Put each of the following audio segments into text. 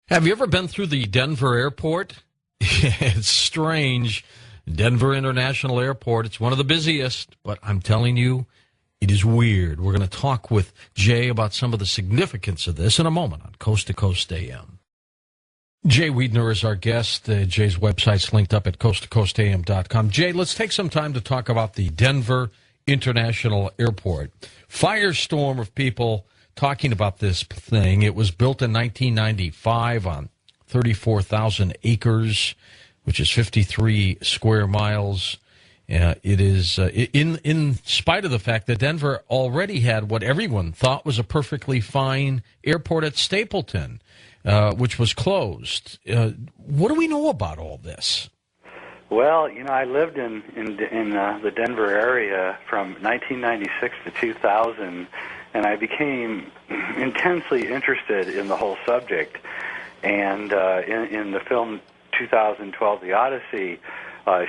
Have you ever been through the Denver airport? It's strange. Denver International Airport, it's one of the busiest, but I'm telling you, it is weird. We're going to talk with Jay about some of the significance of this in a moment on Coast to Coast AM. Jay Wiedner is our guest. Jay's website's linked up at coasttocoastam.com. Jay, let's take some time to talk about the Denver International Airport. Firestorm of people talking about this thing. It was built in 1995 on 34,000 acres, which is 53 square miles. It is in spite of the fact that Denver already had what everyone thought was a perfectly fine airport at Stapleton, which was closed. What do we know about all this? Well, I lived in the Denver area from 1996 to 2000, and I became intensely interested in the whole subject. And in the film 2012, The Odyssey,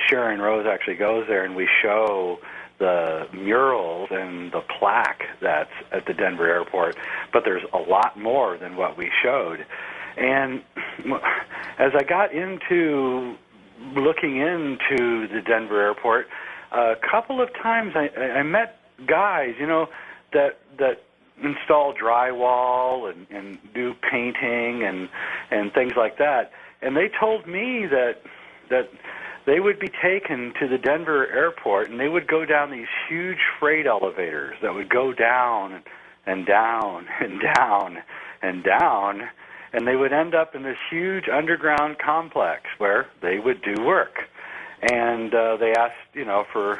Sharon Rose actually goes there, and we show the murals and the plaque that's at the Denver airport. But there's a lot more than what we showed. And as I got into looking into the Denver airport, a couple of times I met guys, that install drywall and do painting and things like that. And they told me that they would be taken to the Denver airport, and they would go down these huge freight elevators that would go down and down and down and down, and they would end up in this huge underground complex where they would do work. And they asked, for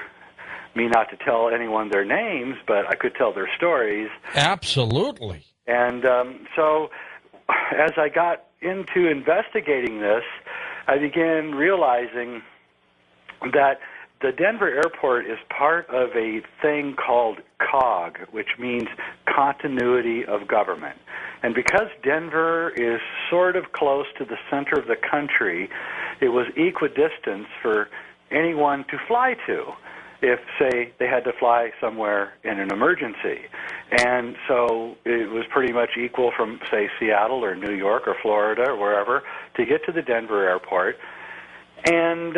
me not to tell anyone their names, but I could tell their stories. Absolutely. And so as I got into investigating this, I began realizing that the Denver airport is part of a thing called COG, which means continuity of government. And because Denver is sort of close to the center of the country, it was equidistant for anyone to fly to if, say, they had to fly somewhere in an emergency. And so it was pretty much equal from, say, Seattle or New York or Florida or wherever to get to the Denver airport. And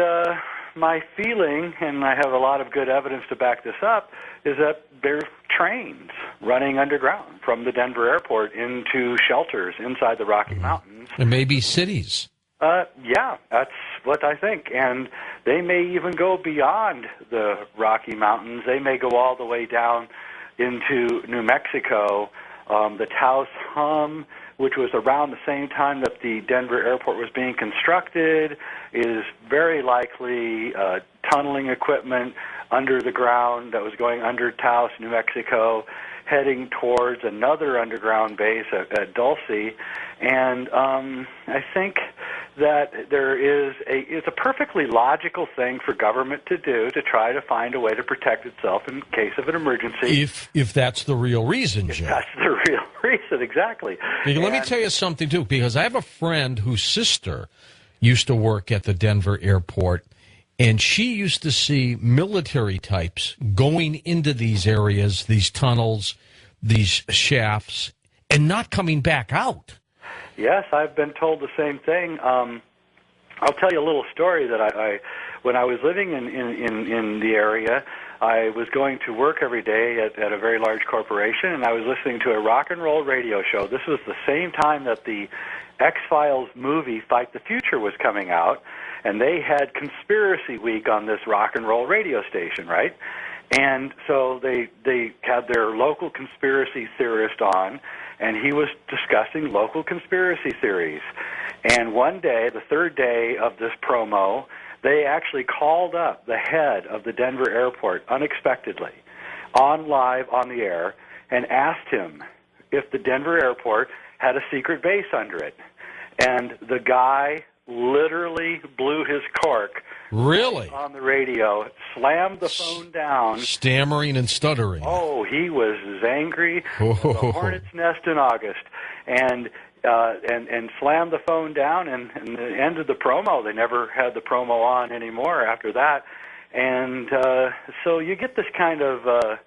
my feeling, and I have a lot of good evidence to back this up, is that there's trains running underground from the Denver airport into shelters inside the Rocky Mountains. And maybe cities. Yeah, that's what I think. And they may even go beyond the Rocky Mountains. They may go all the way down into New Mexico. The Taos Hum, which was around the same time that the Denver airport was being constructed, is very likely tunneling equipment under the ground that was going under Taos, New Mexico, heading towards another underground base at Dulce. And I think that it's a perfectly logical thing for government to do to try to find a way to protect itself in case of an emergency. If that's the real reason, Jay. That's the real reason, exactly. Let me tell you something, too, because I have a friend whose sister used to work at the Denver airport, and she used to see military types going into these areas, these tunnels, these shafts, and not coming back out. Yes, I've been told the same thing. I'll tell you a little story that I when I was living in the area, I was going to work every day at a very large corporation, and I was listening to a rock and roll radio show. This was the same time that the X-Files movie Fight the Future was coming out, and they had Conspiracy Week on this rock and roll radio station, right? And so they had their local conspiracy theorist on, and he was discussing local conspiracy theories. And one day, the third day of this promo, they actually called up the head of the Denver airport unexpectedly, live on the air, and asked him if the Denver airport had a secret base under it. And the guy literally blew his cork. Really? On the radio, slammed the phone down. Stammering and stuttering. Oh, he was as angry as a hornet's nest in August. And slammed the phone down, and ended the promo. They never had the promo on anymore after that. And so you get this kind of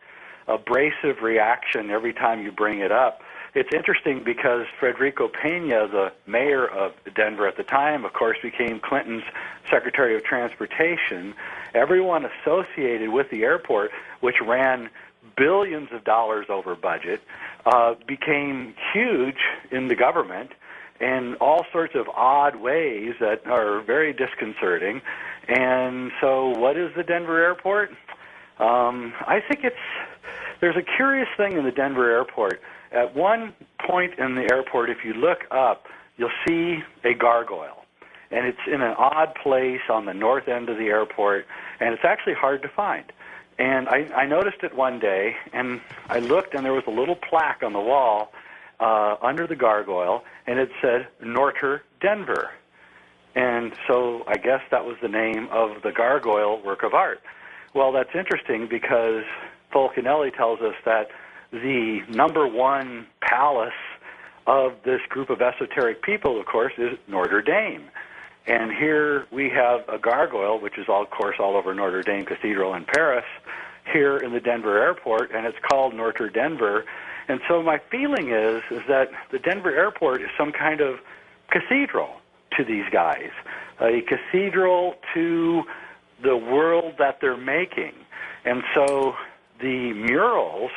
abrasive reaction every time you bring it up. it's interesting because Federico Pena, the mayor of Denver at the time, of course, became Clinton's Secretary of Transportation. Everyone associated with the airport, which ran billions of dollars over budget, became huge in the government in all sorts of odd ways that are very disconcerting. And so what is the Denver airport? I think there's a curious thing in the Denver airport. At one point in the airport, if you look up, you'll see a gargoyle. And it's in an odd place on the north end of the airport, and it's actually hard to find. And I noticed it one day, and I looked, and there was a little plaque on the wall under the gargoyle, and it said, Norter Denver. And so I guess that was the name of the gargoyle work of art. Well, that's interesting because folxxxx tells us that the number one palace of this group of esoteric people, of course, is Notre Dame. And here we have a gargoyle, which is, of course, all over Notre Dame Cathedral in Paris, here in the Denver airport, and it's called Norter Denver. And so my feeling is that the Denver airport is some kind of cathedral to these guys, a cathedral to the world that they're making. And so the murals,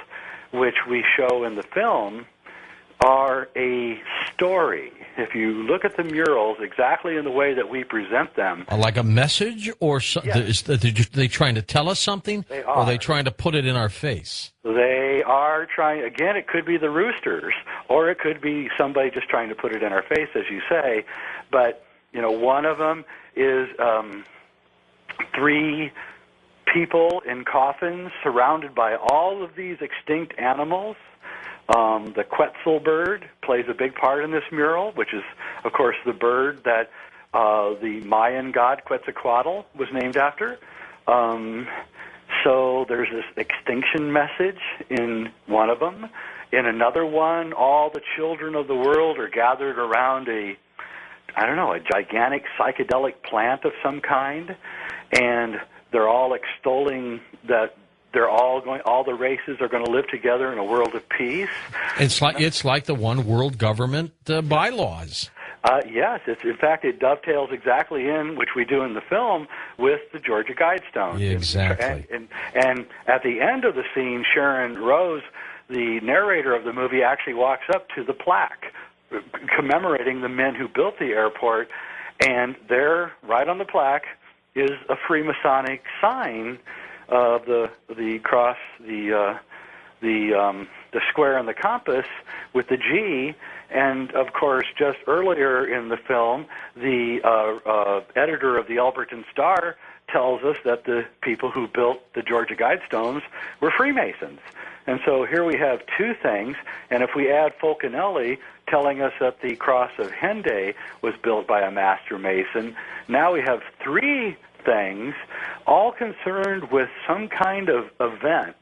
which we show in the film, are a story. If you look at the murals exactly in the way that we present them. Like a message, or Yes. are they trying to tell us something? They Or are they are. trying to put it in our face? They are trying, again, it could be the roosters, or it could be somebody just trying to put it in our face, as you say. But, you know, one of them is 3 people in coffins surrounded by all of these extinct animals. The Quetzal bird plays a big part in this mural, which is, of course, the bird that the Mayan god Quetzalcoatl was named after. So there's this extinction message in one of them. In another one, all the children of the world are gathered around a gigantic psychedelic plant of some kind, and they're all extolling that all the races are going to live together in a world of peace. It's like the one world government bylaws. Yes, in fact, it dovetails exactly in, which we do in the film, with the Georgia Guidestones. Exactly. And at the end of the scene, Sharon Rose, the narrator of the movie, actually walks up to the plaque commemorating the men who built the airport, and there, right on the plaque, is a Freemasonic sign of the cross, the square and the compass with the G. And of course, just earlier in the film, the editor of the Alberton Star tells us that the people who built the Georgia Guidestones were Freemasons. And so here we have 2 things, and if we add Folxxxx telling us that the Cross of Henday was built by a master mason, now we have 3 things, all concerned with some kind of event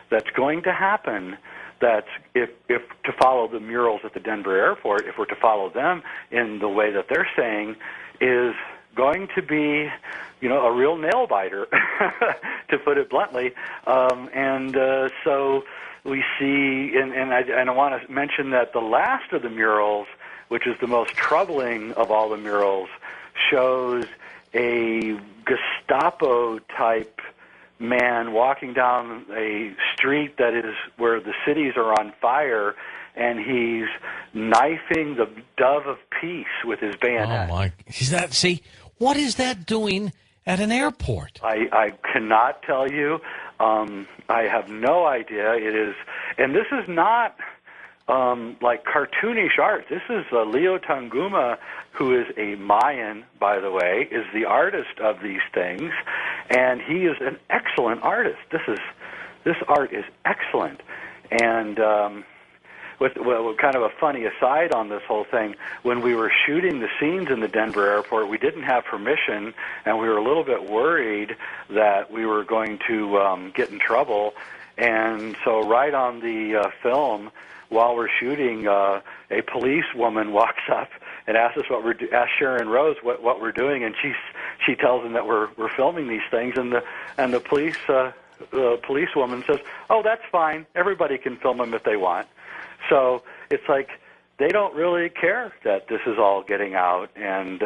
that's going to happen. That's if to follow the murals at the Denver airport, if we're to follow them in the way that they're saying, is going to be, a real nail biter, to put it bluntly. So we see, and I want to mention that the last of the murals, which is the most troubling of all the murals, shows a Gestapo-type man walking down a street that is where the cities are on fire, and he's knifing the dove of peace with his bayonet. Oh, my. What is that doing at an airport? I cannot tell you. I have no idea. It is, and this is not like cartoonish art. This is Leo Tanguma, who is a Mayan, by the way, is the artist of these things, and he is an excellent artist. This art is excellent. And kind of a funny aside on this whole thing, when we were shooting the scenes in the Denver airport, we didn't have permission, and we were a little bit worried that we were going to get in trouble. And so right on the film, while we're shooting, a policewoman walks up and asks us asks Sharon Rose what we're doing, and she tells them that we're filming these things, and the policewoman says, "Oh, that's fine. Everybody can film them if they want." So it's like they don't really care that this is all getting out, and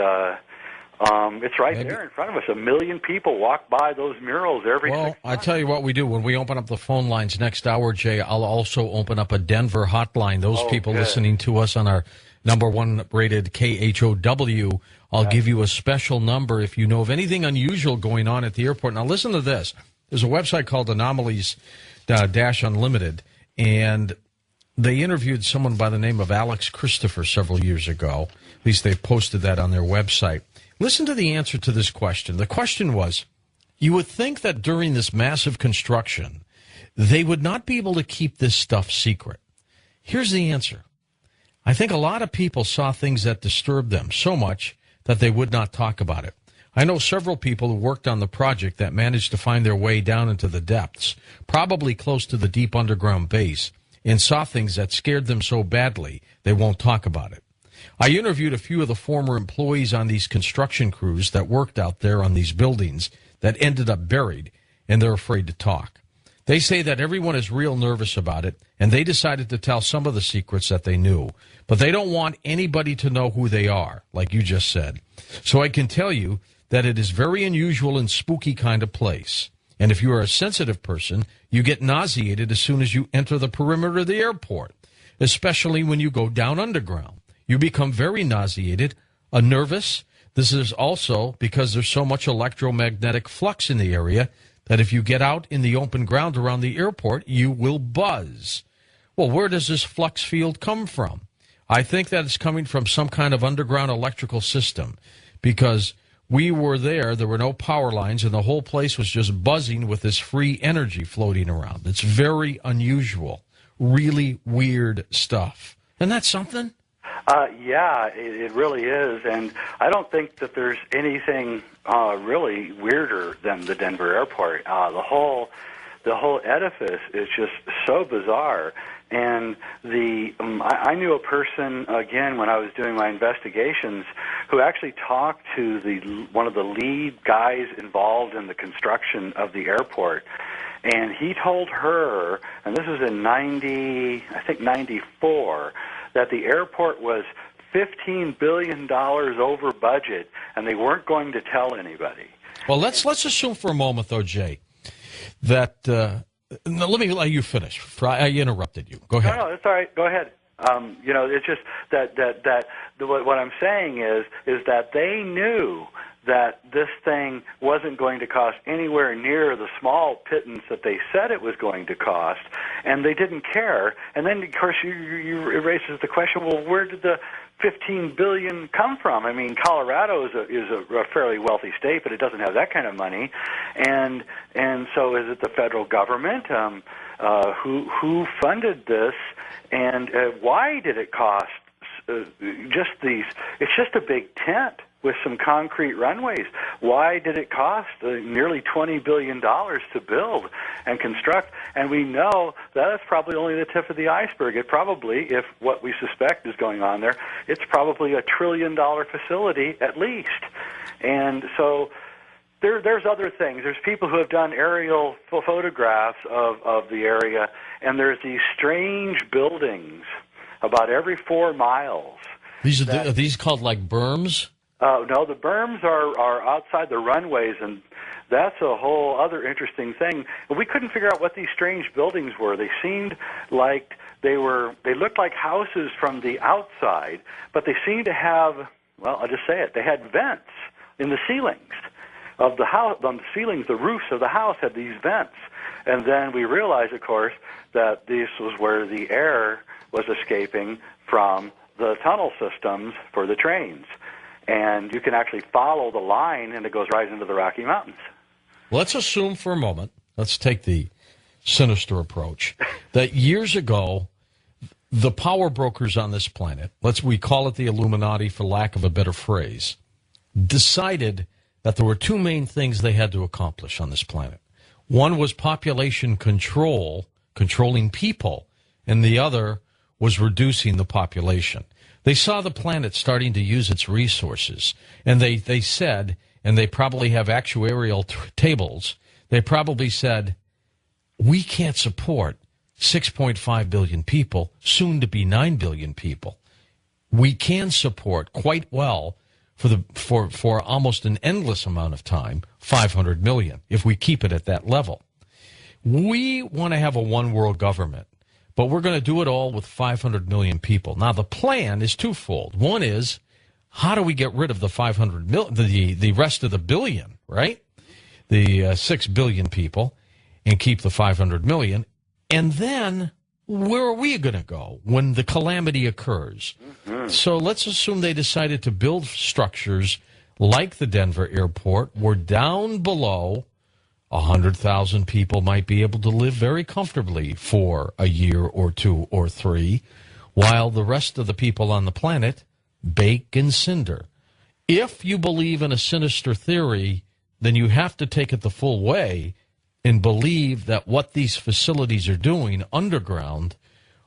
it's right there in front of us. 1 million people walk by those murals every 6 months. I tell you what we do. When we open up the phone lines next hour, Jay, I'll also open up a Denver hotline. Those people listening to us on our #1 rated KHOW, I'll give you a special number if you know of anything unusual going on at the airport. Now, listen to this. There's a website called Anomalies-Unlimited, and they interviewed someone by the name of Alex Christopher several years ago. At least they posted that on their website. Listen to the answer to this question. The question was, you would think that during this massive construction, they would not be able to keep this stuff secret. Here's the answer. I think a lot of people saw things that disturbed them so much that they would not talk about it. I know several people who worked on the project that managed to find their way down into the depths, probably close to the deep underground base, and saw things that scared them so badly they won't talk about it. I interviewed a few of the former employees on these construction crews that worked out there on these buildings that ended up buried, and they're afraid to talk. They say that everyone is real nervous about it, and they decided to tell some of the secrets that they knew. But they don't want anybody to know who they are, like you just said. So I can tell you that it is very unusual and spooky kind of place. And if you are a sensitive person, you get nauseated as soon as you enter the perimeter of the airport, especially when you go down underground. You become very nauseated, nervous. This is also because there's so much electromagnetic flux in the area that if you get out in the open ground around the airport, you will buzz. Well, where does this flux field come from? I think that it's coming from some kind of underground electrical system, because we were there were no power lines, and the whole place was just buzzing with this free energy floating around. It's very unusual, really weird stuff. Isn't that something? Yeah, it really is, and I don't think that there's anything really weirder than the Denver airport. The whole edifice is just so bizarre. And I knew a person, again, when I was doing my investigations, who actually talked to one of the lead guys involved in the construction of the airport. And he told her, and this was in 94, that the airport was $15 billion over budget, and they weren't going to tell anybody. Well, let's assume for a moment, though, Jay, that no, let me let you finish. I interrupted you. Go ahead. No, it's all right. Go ahead. It's just that what I'm saying is that they knew that this thing wasn't going to cost anywhere near the small pittance that they said it was going to cost, and they didn't care. And then, of course, it raises the question: well, where did the $15 billion come from? I mean, Colorado is a fairly wealthy state, but it doesn't have that kind of money. And so, is it the federal government? Who funded this? And why did it cost just these? It's just a big tent with some concrete runways. Why did it cost nearly $20 billion to build and construct? And we know that's probably only the tip of the iceberg. It probably, if what we suspect is going on there, it's probably a $1 trillion facility at least. And so there's other things. There's people who have done aerial photographs of the area, and there's these strange buildings about every 4 miles. Are these called like berms? No, the berms are outside the runways, and that's a whole other interesting thing. We couldn't figure out what these strange buildings were. They seemed like they looked like houses from the outside, but they seemed to have, well, I'll just say it, they had vents in the ceilings of the house. On the ceilings, the roofs of the house had these vents. And then we realized, of course, that this was where the air was escaping from the tunnel systems for the trains. And you can actually follow the line, and it goes right into the Rocky Mountains. Let's assume for a moment, let's take the sinister approach, that years ago, the power brokers on this planet, we call it the Illuminati for lack of a better phrase, decided that there were two main things they had to accomplish on this planet. One was population control, controlling people, and the other was reducing the population. They saw the planet starting to use its resources, and they said, and they probably have actuarial tables, they probably said, we can't support 6.5 billion people, soon to be 9 billion people. We can support quite well for almost an endless amount of time, 500 million, if we keep it at that level. We want to have a one world government, but we're going to do it all with 500 million people. Now, the plan is twofold. One is, how do we get rid of the 500 million, the rest of the billion, right? The 6 billion people, and keep the 500 million. And then, where are we going to go when the calamity occurs? So let's assume they decided to build structures like the Denver airport, where down below 100,000 people might be able to live very comfortably for a year or two or three, while the rest of the people on the planet bake and cinder. If you believe in a sinister theory, then you have to take it the full way and believe that what these facilities are doing underground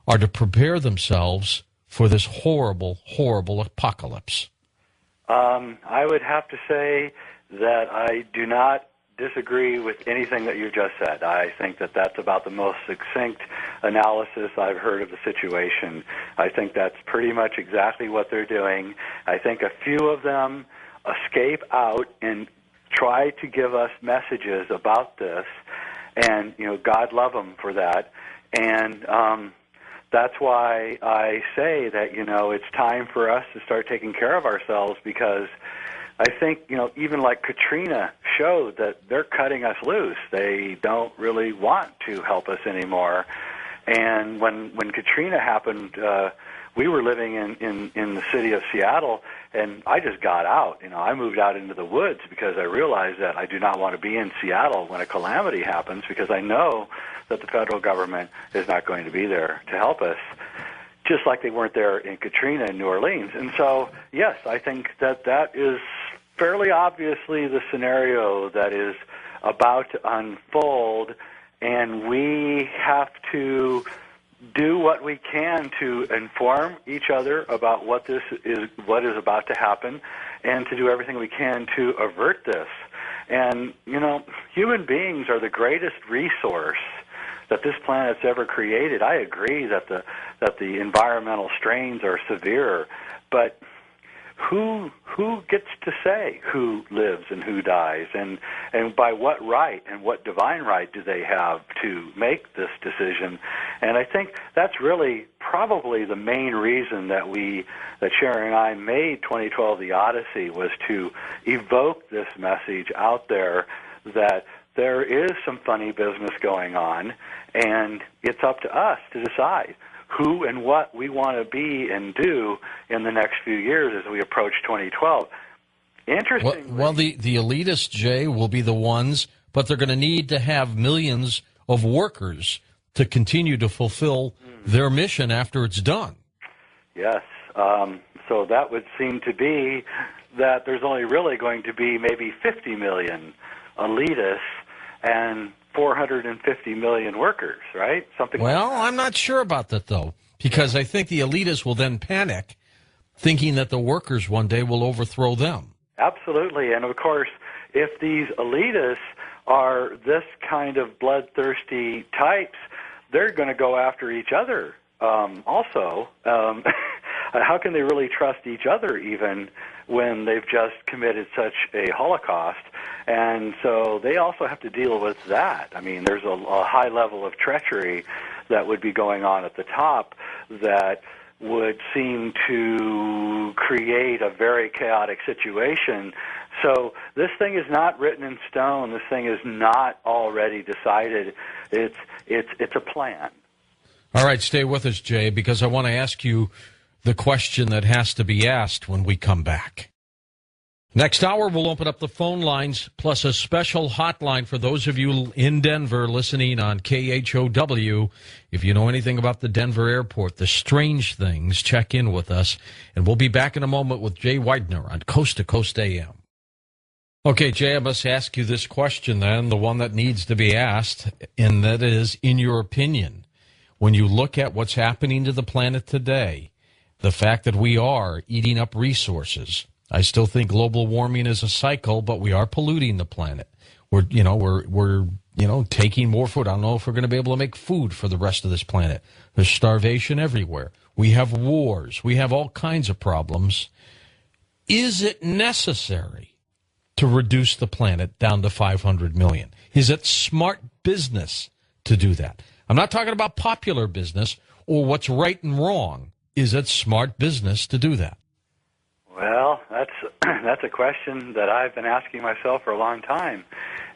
are to prepare themselves for this horrible, horrible apocalypse. I would have to say that I do not disagree with anything that you just said. I think that that's about the most succinct analysis I've heard of the situation. I think that's pretty much exactly what they're doing. I think a few of them escape out and try to give us messages about this, and, you know, God love them for that. And that's why I say that, you know, it's time for us to start taking care of ourselves, because I think, you know, even like Katrina showed that they're cutting us loose. They don't really want to help us anymore. And when Katrina happened, we were living in the city of Seattle, and I just got out. You know, I moved out into the woods because I realized that I do not want to be in Seattle when a calamity happens, because I know that the federal government is not going to be there to help us, just like they weren't there in Katrina in New Orleans. And so, yes, I think that that is fairly obviously the scenario that is about to unfold, and we have to do what we can to inform each other about what is about to happen, and to do everything we can to avert this. And, you know, human beings are the greatest resource that this planet's ever created. I agree that the environmental strains are severe, but who gets to say who lives and who dies, and by what right and what divine right do they have to make this decision? And I think that's really probably the main reason that Sharon and I made 2012 The Odyssey, was to evoke this message out there that there is some funny business going on, and it's up to us to decide who and what we want to be and do in the next few years as we approach 2012. Interestingly, well, the elitists, Jay, will be the ones, but they're going to need to have millions of workers to continue to fulfill their mission after it's done. Yes. So that would seem to be that there's only really going to be maybe 50 million elitists and 450 million workers, right? Something well, like that. I'm not sure about that, though, because I think the elitists will then panic, thinking that the workers one day will overthrow them. Absolutely. And, of course, if these elitists are this kind of bloodthirsty types, they're going to go after each other also. How can they really trust each other even when they've just committed such a Holocaust? And so they also have to deal with that. I mean, there's a high level of treachery that would be going on at the top that would seem to create a very chaotic situation. So this thing is not written in stone. This thing is not already decided. It's a plan. All right, stay with us, Jay, because I want to ask you the question that has to be asked when we come back. Next hour, we'll open up the phone lines, plus a special hotline for those of you in Denver listening on KHOW. If you know anything about the Denver airport, the strange things, check in with us. And we'll be back in a moment with Jay Widener on Coast to Coast AM. Okay, Jay, I must ask you this question then, the one that needs to be asked, and that is, in your opinion, when you look at what's happening to the planet today, the fact that we are eating up resources, I still think global warming is a cycle, but we are polluting the planet. We're taking more food. I don't know if we're going to be able to make food for the rest of this planet. There's starvation everywhere. We have wars. We have all kinds of problems. Is it necessary to reduce the planet down to 500 million? Is it smart business to do that? I'm not talking about popular business or what's right and wrong. Is it smart business to do that? Well, that's a question that I've been asking myself for a long time.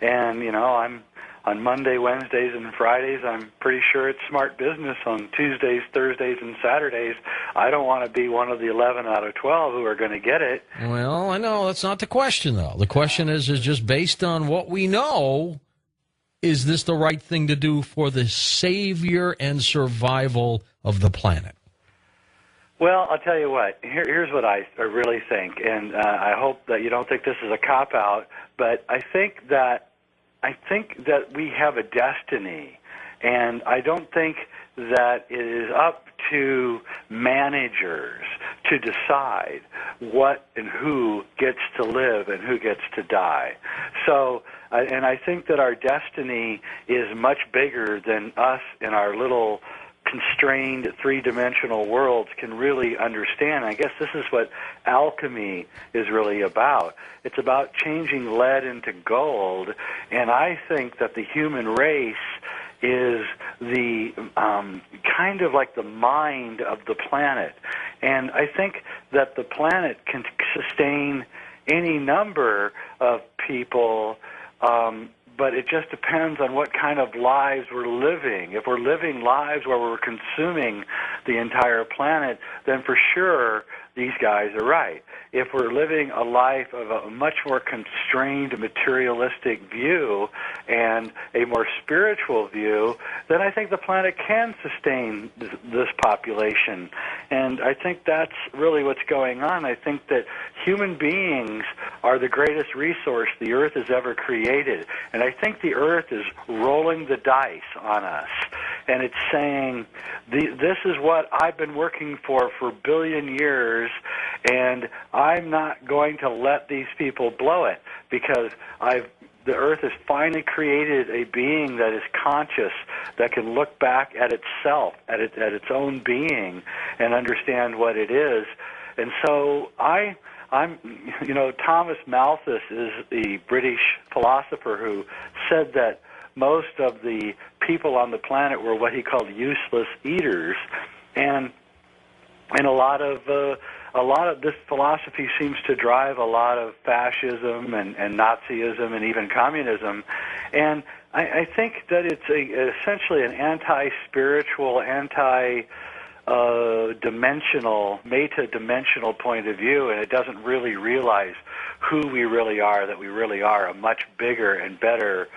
And, I'm on Monday, Wednesdays, and Fridays, I'm pretty sure it's smart business. On Tuesdays, Thursdays, and Saturdays, I don't want to be one of the 11 out of 12 who are going to get it. Well, I know that's not the question, though. The question is just based on what we know, is this the right thing to do for the savior and survival of the planet? Well, I'll tell you what. Here's what I really think, and I hope that you don't think this is a cop-out, but I think that we have a destiny, and I don't think that it is up to managers to decide what and who gets to live and who gets to die. So, and I think that our destiny is much bigger than us in our little constrained three-dimensional worlds can really understand. I guess this is what alchemy is really about. It's about changing lead into gold, and I think that the human race is the kind of like the mind of the planet. And I think that the planet can sustain any number of people, but it just depends on what kind of lives we're living. If we're living lives where we're consuming the entire planet, then for sure these guys are right. If we're living a life of a much more constrained materialistic view and a more spiritual view, then I think the planet can sustain this population. And I think that's really what's going on. I think that human beings are the greatest resource the earth has ever created. And I think the earth is rolling the dice on us. And it's saying, this is what I've been working for a billion years, and I'm not going to let these people blow it, because the earth has finally created a being that is conscious, that can look back at itself, at its own being, and understand what it is. And so Thomas Malthus is the British philosopher who said that most of the people on the planet were what he called useless eaters, and a lot of this philosophy seems to drive a lot of fascism and Nazism and even communism. And I think that it's essentially an anti-spiritual, anti-dimensional, meta-dimensional point of view, and it doesn't really realize who we really are, that we really are a much bigger and better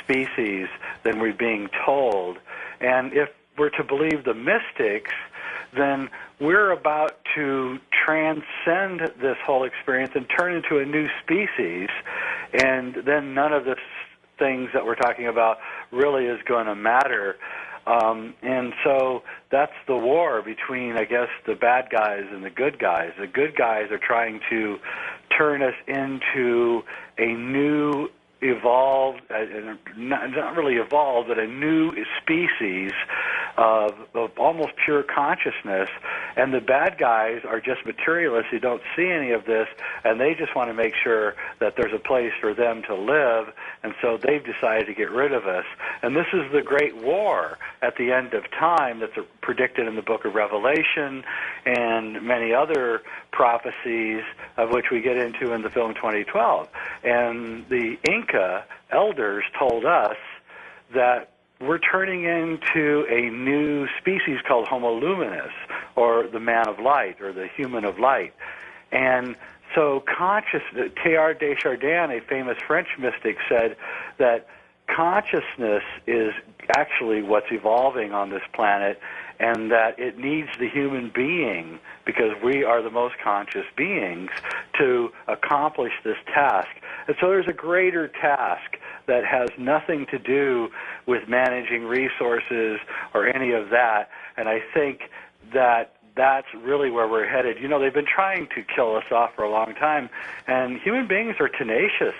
species than we're being told. And if we're to believe the mystics, then we're about to transcend this whole experience and turn into a new species, and then none of the things that we're talking about really is going to matter. And so that's the war between, I guess, the bad guys and the good guys. The good guys are trying to turn us into a new evolved, not really evolved, but a new species of almost pure consciousness, and the bad guys are just materialists who don't see any of this, and they just want to make sure that there's a place for them to live, and so they've decided to get rid of us. And this is the great war at the end of time that's predicted in the book of Revelation and many other prophecies, of which we get into in the film 2012. And the Inca elders told us that we're turning into a new species called Homo luminous, or the man of light, or the human of light. And so Teilhard de Chardin, a famous French mystic, said that consciousness is actually what's evolving on this planet, and that it needs the human being, because we are the most conscious beings, to accomplish this task. And so there's a greater task that has nothing to do with managing resources or any of that. And I think that that's really where we're headed. You know, they've been trying to kill us off for a long time, and human beings are tenacious.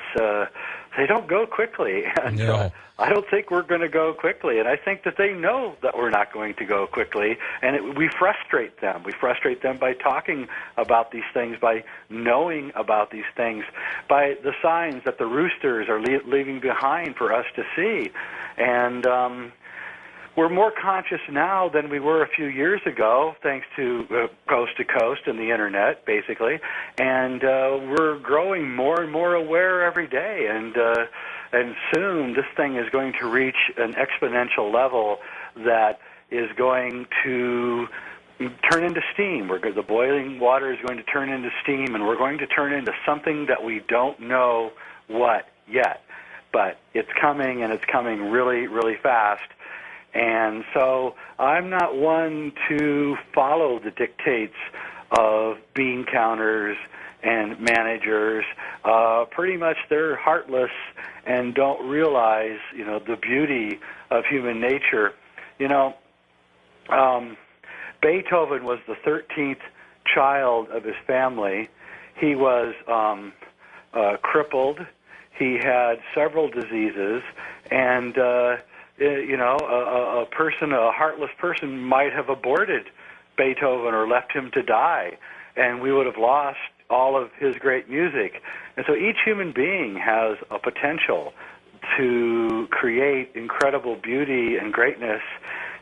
They don't go quickly, and No. I don't think we're going to go quickly. And I think that they know that we're not going to go quickly, and we frustrate them. We frustrate them by talking about these things, by knowing about these things, by the signs that the roosters are leaving behind for us to see. And we're more conscious now than we were a few years ago, thanks to Coast to Coast and the Internet, basically. And we're growing more and more aware every day. And soon this thing is going to reach an exponential level that is going to turn into steam. The boiling water is going to turn into steam, and we're going to turn into something that we don't know what yet. But it's coming, and it's coming really, really fast. And so I'm not one to follow the dictates of bean counters and managers. Pretty much they're heartless and don't realize, you know, the beauty of human nature. You know, Beethoven was the 13th child of his family. He was crippled. He had several diseases, and you know, a heartless person might have aborted Beethoven or left him to die, and we would have lost all of his great music. And so each human being has a potential to create incredible beauty and greatness,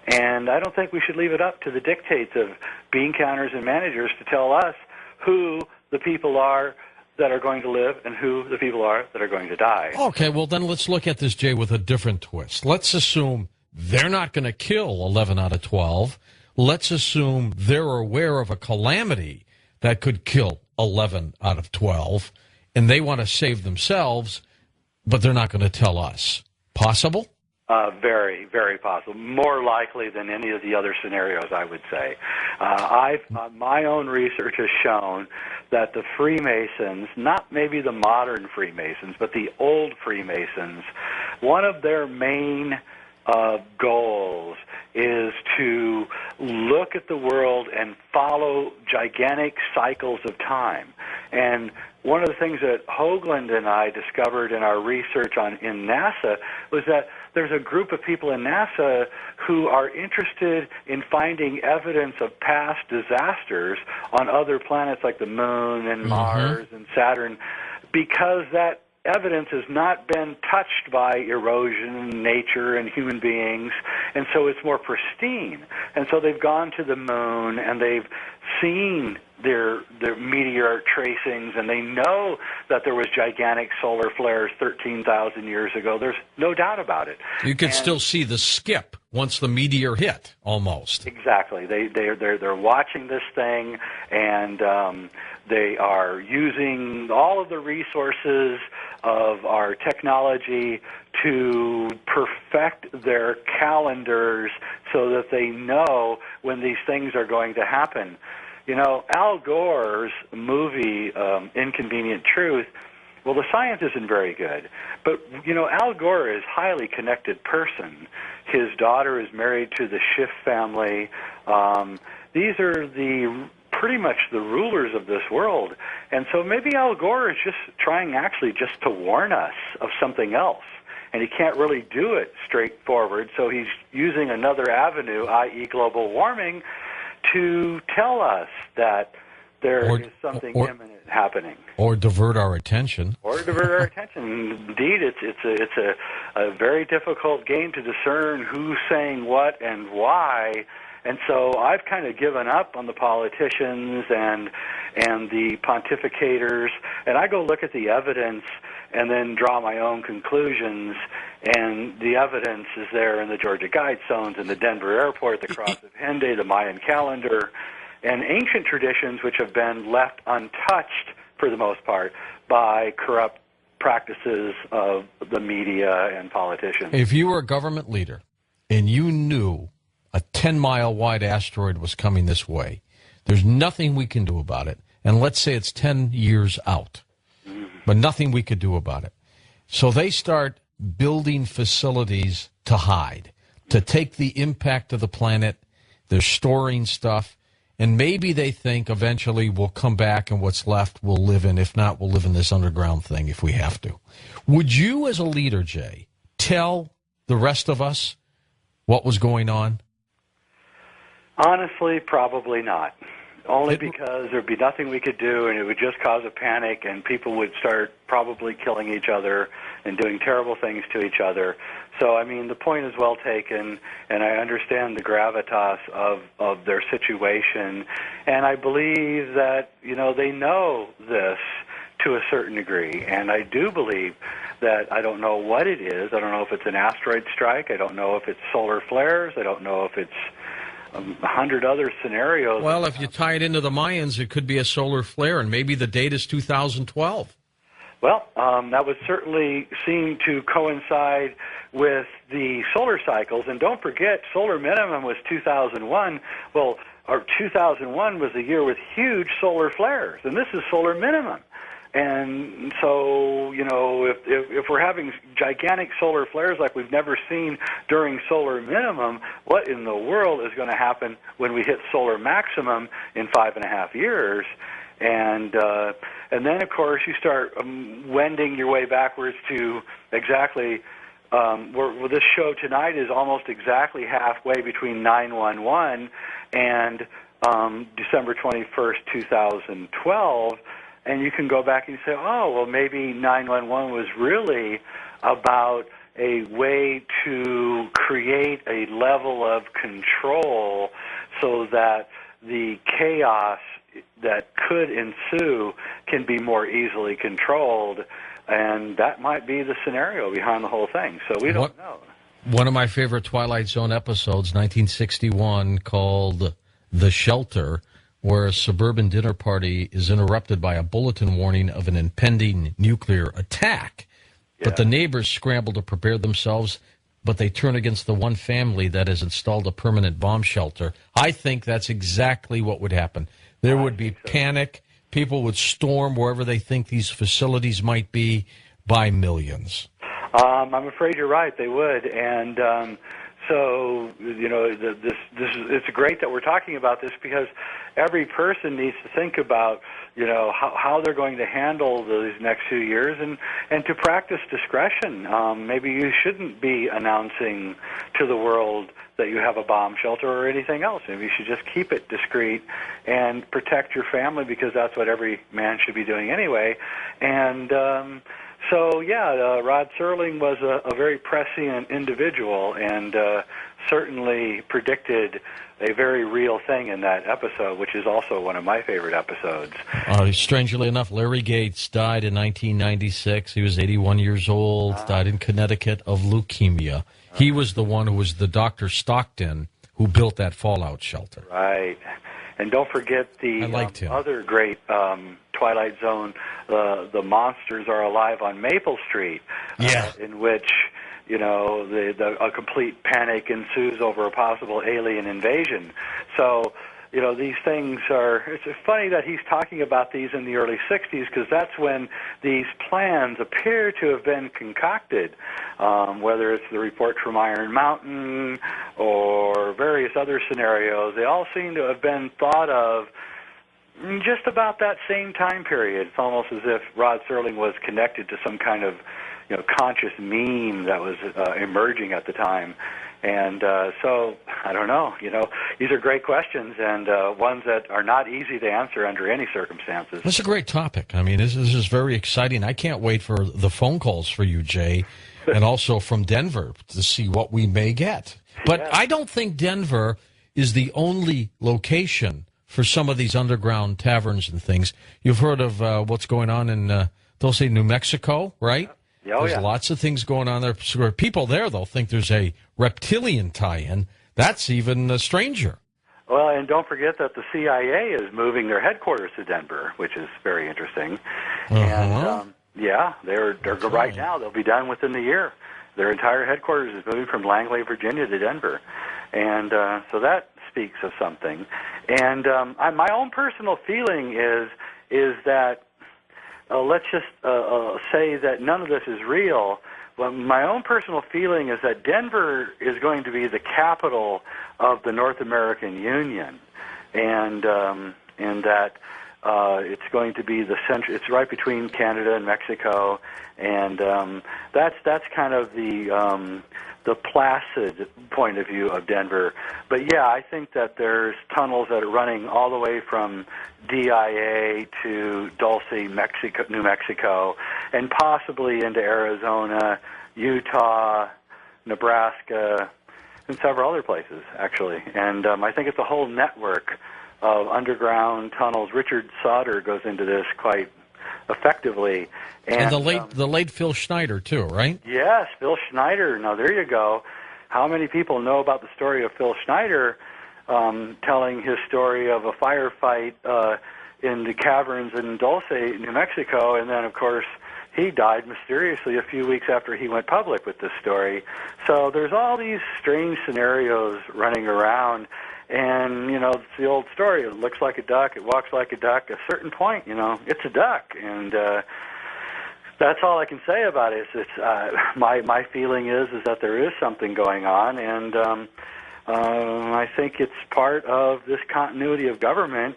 and I don't think we should leave it up to the dictates of bean counters and managers to tell us who the people are that are going to live and who the people are that are going to die. Okay, well, then let's look at this, Jay, with a different twist. Let's assume they're not going to kill 11 out of 12. Let's assume they're aware of a calamity that could kill 11 out of 12, and they want to save themselves, but they're not going to tell us. Possible? Very, very possible. More likely than any of the other scenarios, I would say. My own research has shown that the Freemasons, not maybe the modern Freemasons, but the old Freemasons, one of their main goals is to look at the world and follow gigantic cycles of time. And one of the things that Hoagland and I discovered in our research in NASA was that there's a group of people in NASA who are interested in finding evidence of past disasters on other planets like the Moon and Mars and Saturn, because that evidence has not been touched by erosion and nature and human beings, and so it's more pristine. And so they've gone to the Moon, and they've seen their meteor tracings, and they know that there was gigantic solar flares 13,000 years ago. There's no doubt about it. You could still see the skip once the meteor hit, almost. Exactly. They're watching this thing, and they are using all of the resources of our technology to perfect their calendars so that they know when these things are going to happen. You know, Al Gore's movie, Inconvenient Truth, well, the science isn't very good. But, you know, Al Gore is a highly connected person. His daughter is married to the Schiff family. These are pretty much the rulers of this world. And so maybe Al Gore is just trying actually just to warn us of something else. And he can't really do it straightforward, so he's using another avenue, i.e. global warming, to tell us that there is something imminent happening. Or divert our attention. Or divert our attention. Indeed, it's a very difficult game to discern who's saying what and why. And so I've kind of given up on the politicians and the pontificators, and I go look at the evidence and then draw my own conclusions. And the evidence is there in the Georgia Guidestones, in the Denver Airport, the Cross of Henday, the Mayan calendar, and ancient traditions which have been left untouched, for the most part, by corrupt practices of the media and politicians. If you were a government leader and you knew a 10-mile wide asteroid was coming this way, there's nothing we can do about it. And let's say it's 10 years out, but nothing we could do about it. So they start building facilities to hide, to take the impact of the planet. They're storing stuff. and maybe they think eventually we'll come back and what's left we'll live in. If not, we'll live in this underground thing if we have to. Would you, as a leader, Jay, tell the rest of us what was going on? Honestly, probably not. Only because there'd be nothing we could do, and it would just cause a panic, and people would start probably killing each other and doing terrible things to each other. So, I mean, the point is well taken, and I understand the gravitas of their situation, and I believe that, you know, they know this to a certain degree, and I do believe that I don't know what it is. I don't know if it's an asteroid strike. I don't know if it's solar flares. I don't know if it's 100 other scenarios. Well, if you tie it into the Mayans, it could be a solar flare, and maybe the date is 2012. Well, that would certainly seem to coincide with the solar cycles. And don't forget, solar minimum was 2001. Well, 2001 was a year with huge solar flares, and this is solar minimum. And so, you know, if we're having gigantic solar flares like we've never seen during solar minimum, what in the world is going to happen when we hit solar maximum in 5.5 years? And then, of course, you start wending your way backwards to exactly where this show tonight is almost exactly halfway between 9/11 and December 21st, 2012. And you can go back and say, oh, well, maybe 9/11 was really about a way to create a level of control so that the chaos that could ensue can be more easily controlled. And that might be the scenario behind the whole thing. So we don't know. One of my favorite Twilight Zone episodes, 1961, called The Shelter, where a suburban dinner party is interrupted by a bulletin warning of an impending nuclear attack. Yeah. But the neighbors scramble to prepare themselves, but they turn against the one family that has installed a permanent bomb shelter. I think that's exactly what would happen. There would be panic. People would storm wherever they think these facilities might be by millions. I'm afraid you're right. They would. And so, you know, it's great that we're talking about this because every person needs to think about, you know, how they're going to handle these next few years and to practice discretion. Maybe you shouldn't be announcing to the world that you have a bomb shelter or anything else. Maybe you should just keep it discreet and protect your family because that's what every man should be doing anyway. And so, yeah, Rod Serling was a very prescient individual and certainly predicted a very real thing in that episode, which is also one of my favorite episodes. Strangely enough, Larry Gates died in 1996. He was 81 years old, died in Connecticut of leukemia. He was the one who was the Dr. Stockton who built that fallout shelter. Right. And don't forget the other great Twilight Zone, the Monsters Are Alive on Maple Street, in which, you know, a complete panic ensues over a possible alien invasion. So, you know, these things it's funny that he's talking about these in the early 60s because that's when these plans appear to have been concocted, whether it's the report from Iron Mountain or various other scenarios. They all seem to have been thought of just about that same time period. It's almost as if Rod Serling was connected to some kind of, you know, conscious meme that was emerging at the time. And so, I don't know, you know, these are great questions and ones that are not easy to answer under any circumstances. That's a great topic. I mean, this is very exciting. I can't wait for the phone calls for you, Jay, and also from Denver to see what we may get. But I don't think Denver is the only location for some of these underground taverns and things. You've heard of what's going on in, they'll say New Mexico, right? There's lots of things going on there. So people there, they'll think there's a reptilian tie-in. That's even stranger. Well, and don't forget that the CIA is moving their headquarters to Denver, which is very interesting. And, they're right now. They'll be done within the year. Their entire headquarters is moving from Langley, Virginia to Denver. And so that speaks of something. And my own personal feeling is that let's just say that none of this is real. Well, my own personal feeling is that Denver is going to be the capital of the North American Union. and that it's going to be the center. It's right between Canada and Mexico, and that's kind of the placid point of view of Denver. But yeah, I think that there's tunnels that are running all the way from DIA to Dulce, New Mexico, and possibly into Arizona, Utah, Nebraska, and several other places, actually. And I think it's a whole network of underground tunnels. Richard Sauter goes into this quite effectively. And the late Phil Schneider, too, right? Yes, Phil Schneider. Now, there you go. How many people know about the story of Phil Schneider telling his story of a firefight in the caverns in Dulce, New Mexico, and then, of course, he died mysteriously a few weeks after he went public with this story. So there's all these strange scenarios running around, and, it's the old story. It looks like a duck, it walks like a duck. At a certain point, it's a duck, and that's all I can say about it. It's my feeling is that there is something going on, and I think it's part of this continuity of government.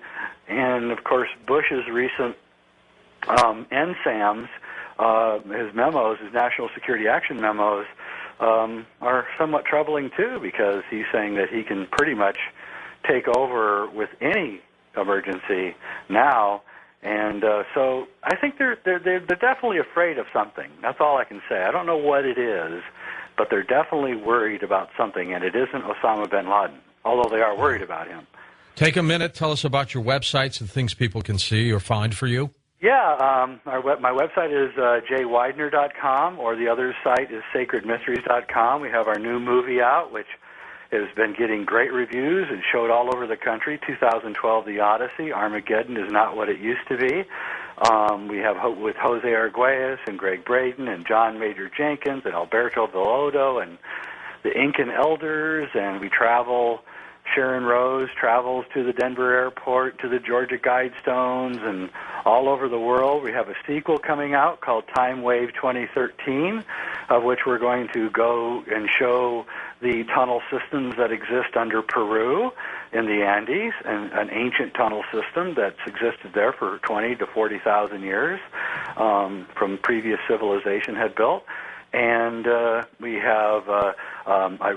And, of course, Bush's recent NSAMs, his memos, his National Security Action memos, are somewhat troubling, too, because he's saying that he can pretty much take over with any emergency now. And so I think they're definitely afraid of something. That's all I can say. I don't know what it is, but they're definitely worried about something, and it isn't Osama bin Laden, although they are worried about him. Take a minute. Tell us about your websites and things people can see or find for you. Yeah, my website is jwidener.com, or the other site is sacredmysteries.com. We have our new movie out, which has been getting great reviews and showed all over the country. 2012, The Odyssey. Armageddon is not what it used to be. We have with Jose Arguelles and Greg Braden and John Major Jenkins and Alberto Villoldo and the Incan Elders, and we travel. Sharon Rose travels to the Denver airport, to the Georgia Guidestones, and all over the world. We have a sequel coming out called Time Wave 2013, of which we're going to go and show the tunnel systems that exist under Peru in the Andes, and an ancient tunnel system that's existed there for 20 to 40,000 years from previous civilization had built. And we have a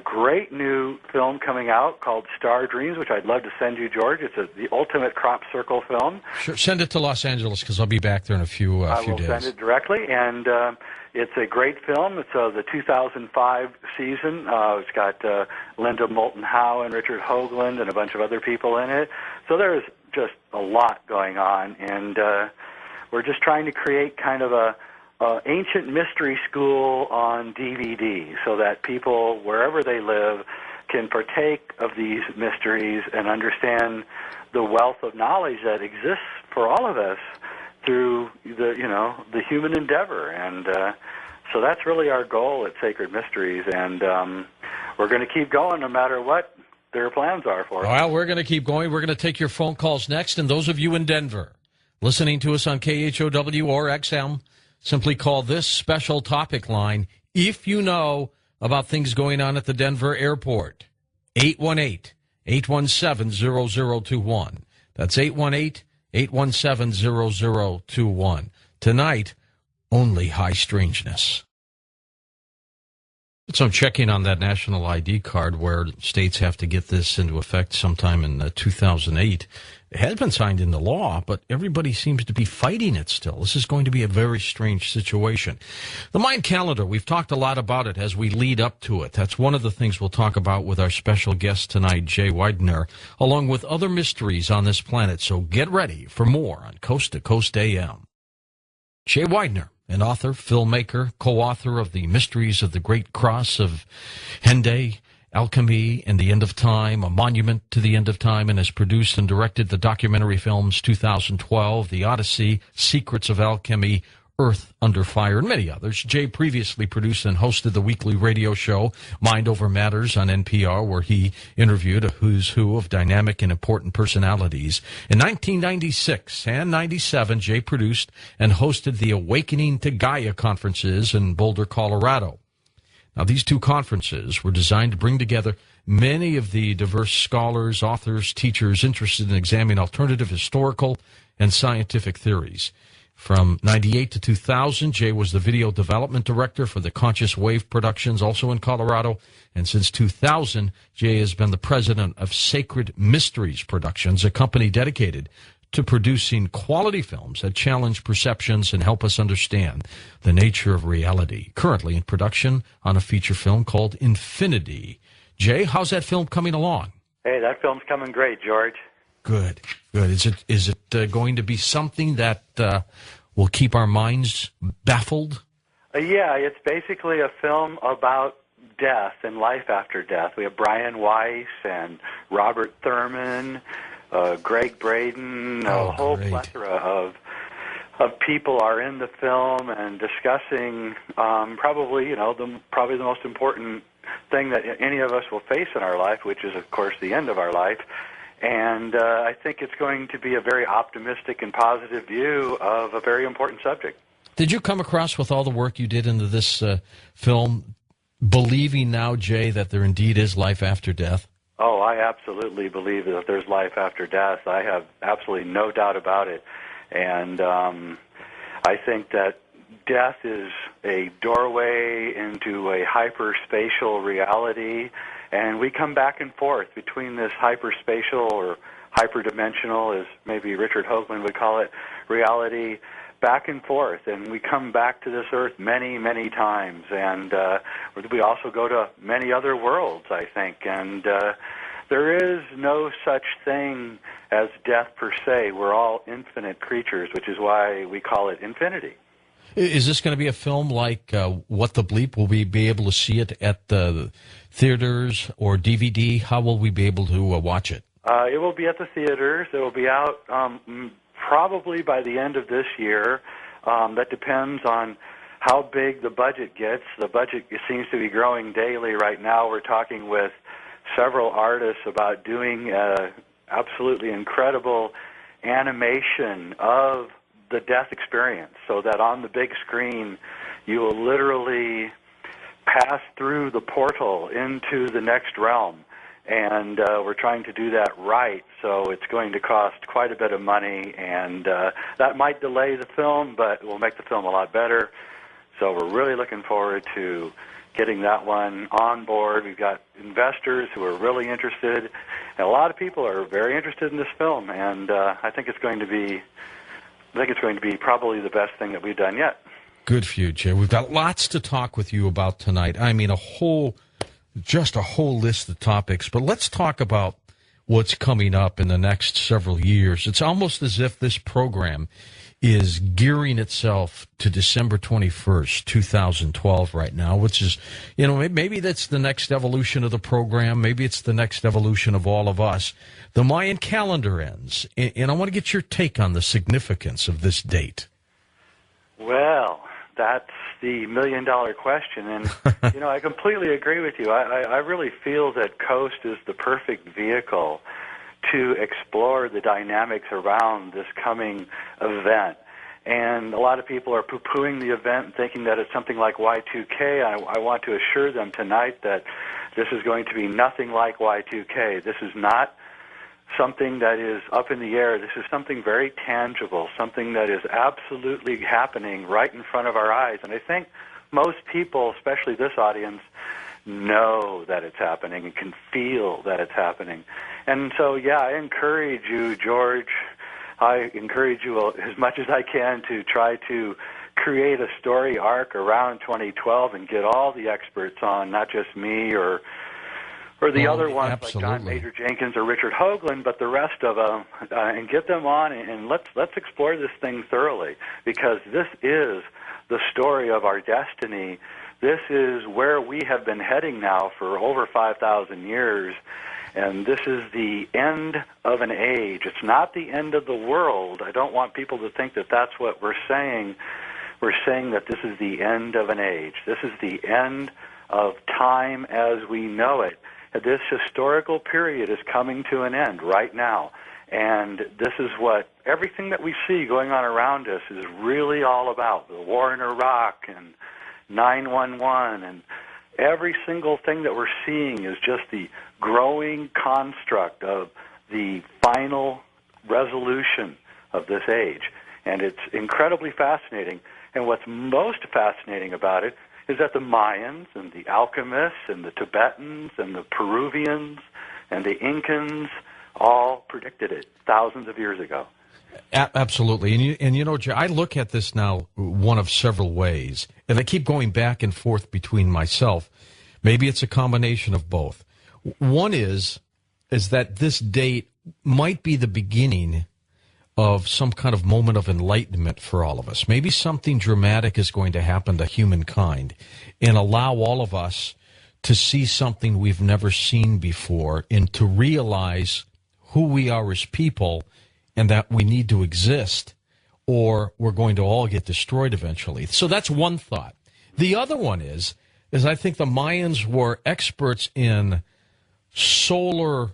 great new film coming out called Star Dreams, which I'd love to send you, George. It's the ultimate crop circle film. Sure, send it to Los Angeles because I'll be back there in a few days. I will send it directly, and it's a great film. It's the 2005 season. It's got Linda Moulton Howe and Richard Hoagland and a bunch of other people in it. So there's just a lot going on, and we're just trying to create kind of a ancient mystery school on DVD so that people, wherever they live, can partake of these mysteries and understand the wealth of knowledge that exists for all of us through the human endeavor. And so that's really our goal at Sacred Mysteries, and we're going to keep going no matter what their plans are for us. Well, we're going to keep going. We're going to take your phone calls next, and those of you in Denver listening to us on KHOW or XM, simply call this special topic line if you know about things going on at the Denver airport. 818-817-0021. That's 818-817-0021. Tonight, only high strangeness. So I'm checking on that national ID card where states have to get this into effect sometime in 2008. It has been signed into law, but everybody seems to be fighting it still. This is going to be a very strange situation. The Mayan calendar, we've talked a lot about it as we lead up to it. That's one of the things we'll talk about with our special guest tonight, Jay Widener, along with other mysteries on this planet. So get ready for more on Coast to Coast AM. Jay Widener, an author, filmmaker, co-author of The Mysteries of the Great Cross of Henday, Alchemy and the End of Time, A Monument to the End of Time, and has produced and directed the documentary films 2012, The Odyssey, Secrets of Alchemy, Earth Under Fire, and many others. Jay previously produced and hosted the weekly radio show Mind Over Matters on NPR, where he interviewed a who's who of dynamic and important personalities. In 1996 and 97, Jay produced and hosted the Awakening to Gaia conferences in Boulder, Colorado. Now, these two conferences were designed to bring together many of the diverse scholars, authors, teachers interested in examining alternative historical and scientific theories. From 98 to 2000, Jay was the video development director for the Conscious Wave Productions, also in Colorado. And since 2000, Jay has been the president of Sacred Mysteries Productions, a company dedicated to producing quality films that challenge perceptions and help us understand the nature of reality. Currently in production on a feature film called Infinity. Jay, how's that film coming along? Hey, that film's coming great, George. Good, good. Is it going to be something that will keep our minds baffled? Yeah, it's basically a film about death and life after death. We have Brian Weiss and Robert Thurman, Greg Braden, a whole plethora of people are in the film and discussing probably the most important thing that any of us will face in our life, which is, of course, the end of our life. And I think it's going to be a very optimistic and positive view of a very important subject. Did you come across, with all the work you did into this film, believing now, Jay, that there indeed is life after death? Oh, I absolutely believe that there's life after death. I have absolutely no doubt about it. And I think that death is a doorway into a hyperspatial reality, and we come back and forth between this hyperspatial or hyperdimensional, as maybe Richard Hoagland would call it, reality, back and forth. And we come back to this earth many, many times. And we also go to many other worlds, I think. And there is no such thing as death per se. We're all infinite creatures, which is why we call it Infinity. Is this going to be a film like What the Bleep? Will we be able to see it at the theaters or DVD? How will we be able to watch it? It will be at the theaters. It will be out probably by the end of this year. That depends on how big the budget gets. The budget seems to be growing daily right now. We're talking with several artists about doing absolutely incredible animation of the death experience, so that on the big screen you will literally pass through the portal into the next realm. And we're trying to do that right, so it's going to cost quite a bit of money, and that might delay the film, but it will make the film a lot better. So we're really looking forward to getting that one on board. We've got investors who are really interested, and a lot of people are very interested in this film, and I think it's going to be probably the best thing that we've done yet. Good for you, Jay. We've got lots to talk with you about tonight. I mean, just a whole list of topics. But let's talk about what's coming up in the next several years. It's almost as if this program is gearing itself to December 21st, 2012 right now, which is, maybe that's the next evolution of the program. Maybe it's the next evolution of all of us. The Mayan calendar ends, and I want to get your take on the significance of this date. Well, that's the million-dollar question, and I completely agree with you. I really feel that Coast is the perfect vehicle to explore the dynamics around this coming event. And a lot of people are poo-pooing the event, thinking that it's something like Y2K. I want to assure them tonight that this is going to be nothing like Y2K. This is not something that is up in the air. This is something very tangible, something that is absolutely happening right in front of our eyes. And I think most people, especially this audience, know that it's happening and can feel that it's happening. And so, yeah, I encourage you, George, I encourage you as much as I can to try to create a story arc around 2012 and get all the experts on, not just me or the other ones absolutely. Like John Major Jenkins or Richard Hoagland, but the rest of them, and get them on, and let's explore this thing thoroughly, because this is the story of our destiny. This is where we have been heading now for over 5,000 years, and this is the end of an age. It's not the end of the world. I don't want people to think that that's what we're saying. We're saying that this is the end of an age. This is the end of time as we know it. This historical period is coming to an end right now, and this is what everything that we see going on around us is really all about. The war in Iraq and 9/11 and Every single thing that we're seeing is just the growing construct of the final resolution of this age. And it's incredibly fascinating. And what's most fascinating about it is that the Mayans and the alchemists and the Tibetans and the Peruvians and the Incans all predicted it thousands of years ago. Absolutely. And you know, Jay, I look at this now one of several ways, and I keep going back and forth between myself. Maybe it's a combination of both. One is that this date might be the beginning of some kind of moment of enlightenment for all of us. Maybe something dramatic is going to happen to humankind and allow all of us to see something we've never seen before and to realize who we are as people and that we need to exist or we're going to all get destroyed eventually. So that's one thought. The other one is I think the Mayans were experts in solar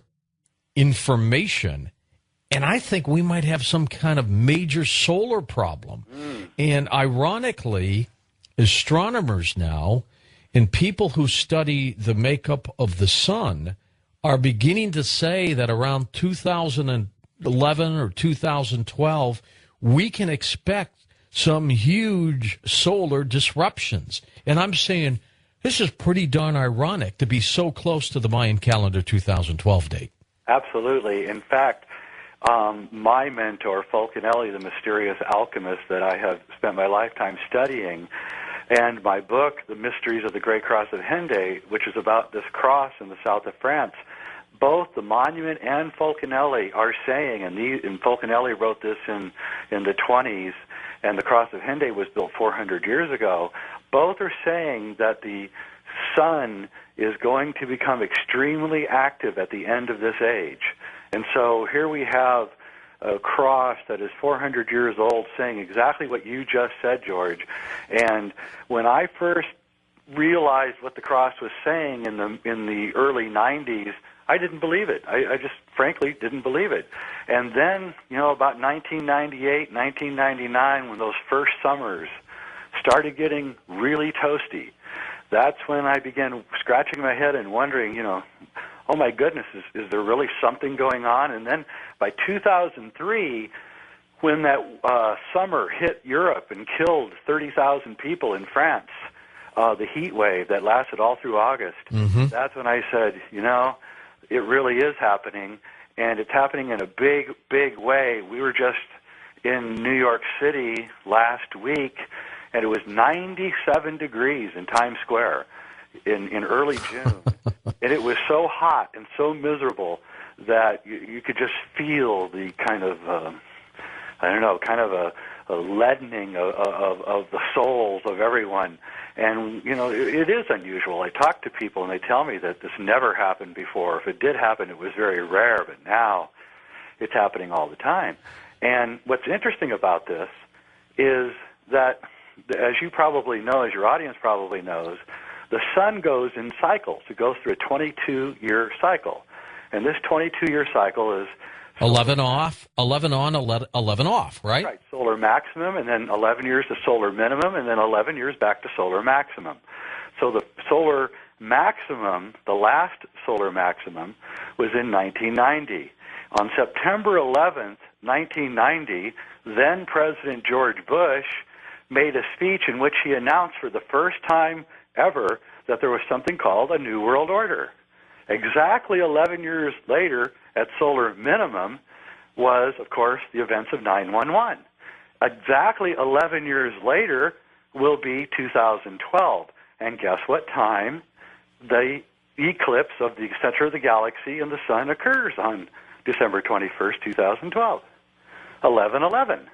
information, and I think we might have some kind of major solar problem. And ironically, astronomers now and people who study the makeup of the sun are beginning to say that around 2011 or 2012, we can expect some huge solar disruptions. And I'm saying this is pretty darn ironic to be so close to the Mayan calendar 2012 date. Absolutely. In fact, my mentor, folxxxx, the mysterious alchemist that I have spent my lifetime studying, and my book, The Mysteries of the Great Cross of Henday, which is about this cross in the south of France, both the monument and folxxxx are saying, and folxxxx wrote this in the 20s, and the cross of Henday was built 400 years ago, both are saying that the sun is going to become extremely active at the end of this age. And so here we have a cross that is 400 years old saying exactly what you just said, George. And when I first realized what the cross was saying in the early 90s, I didn't believe it. I just frankly didn't believe it. And then, about 1998, 1999, when those first summers started getting really toasty, that's when I began scratching my head and wondering, oh my goodness, is there really something going on? And then by 2003, when that summer hit Europe and killed 30,000 people in France, the heat wave that lasted all through August, that's when I said, it really is happening, and it's happening in a big, big way. We were just in New York City last week, and it was 97 degrees in Times Square in early June. And it was so hot and so miserable that you could just feel the kind of, a leadening of the souls of everyone. And, it is unusual. I talk to people, and they tell me that this never happened before. If it did happen, it was very rare, but now it's happening all the time. And what's interesting about this is that, as you probably know, as your audience probably knows, the sun goes in cycles. It goes through a 22-year cycle. And this 22-year cycle is 11 off, 11 on, 11 off, right? Right, solar maximum, and then 11 years to solar minimum, and then 11 years back to solar maximum. So the solar maximum, the last solar maximum, was in 1990. On September 11th, 1990, then President George Bush made a speech in which he announced for the first time ever that there was something called a New World Order. Exactly 11 years later, at solar minimum, was, of course, the events of 9/11. Exactly 11 years later will be 2012. And guess what time the eclipse of the center of the galaxy and the sun occurs on December 21st, 2012? 11/11.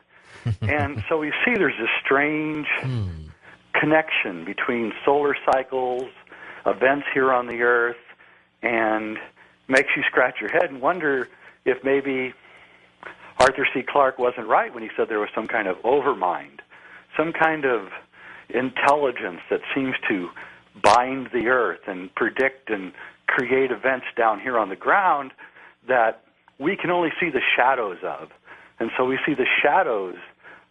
And so we see there's this strange connection between solar cycles, events here on the Earth, and makes you scratch your head and wonder if maybe Arthur C. Clarke wasn't right when he said there was some kind of overmind, some kind of intelligence that seems to bind the Earth and predict and create events down here on the ground that we can only see the shadows of. And so we see the shadows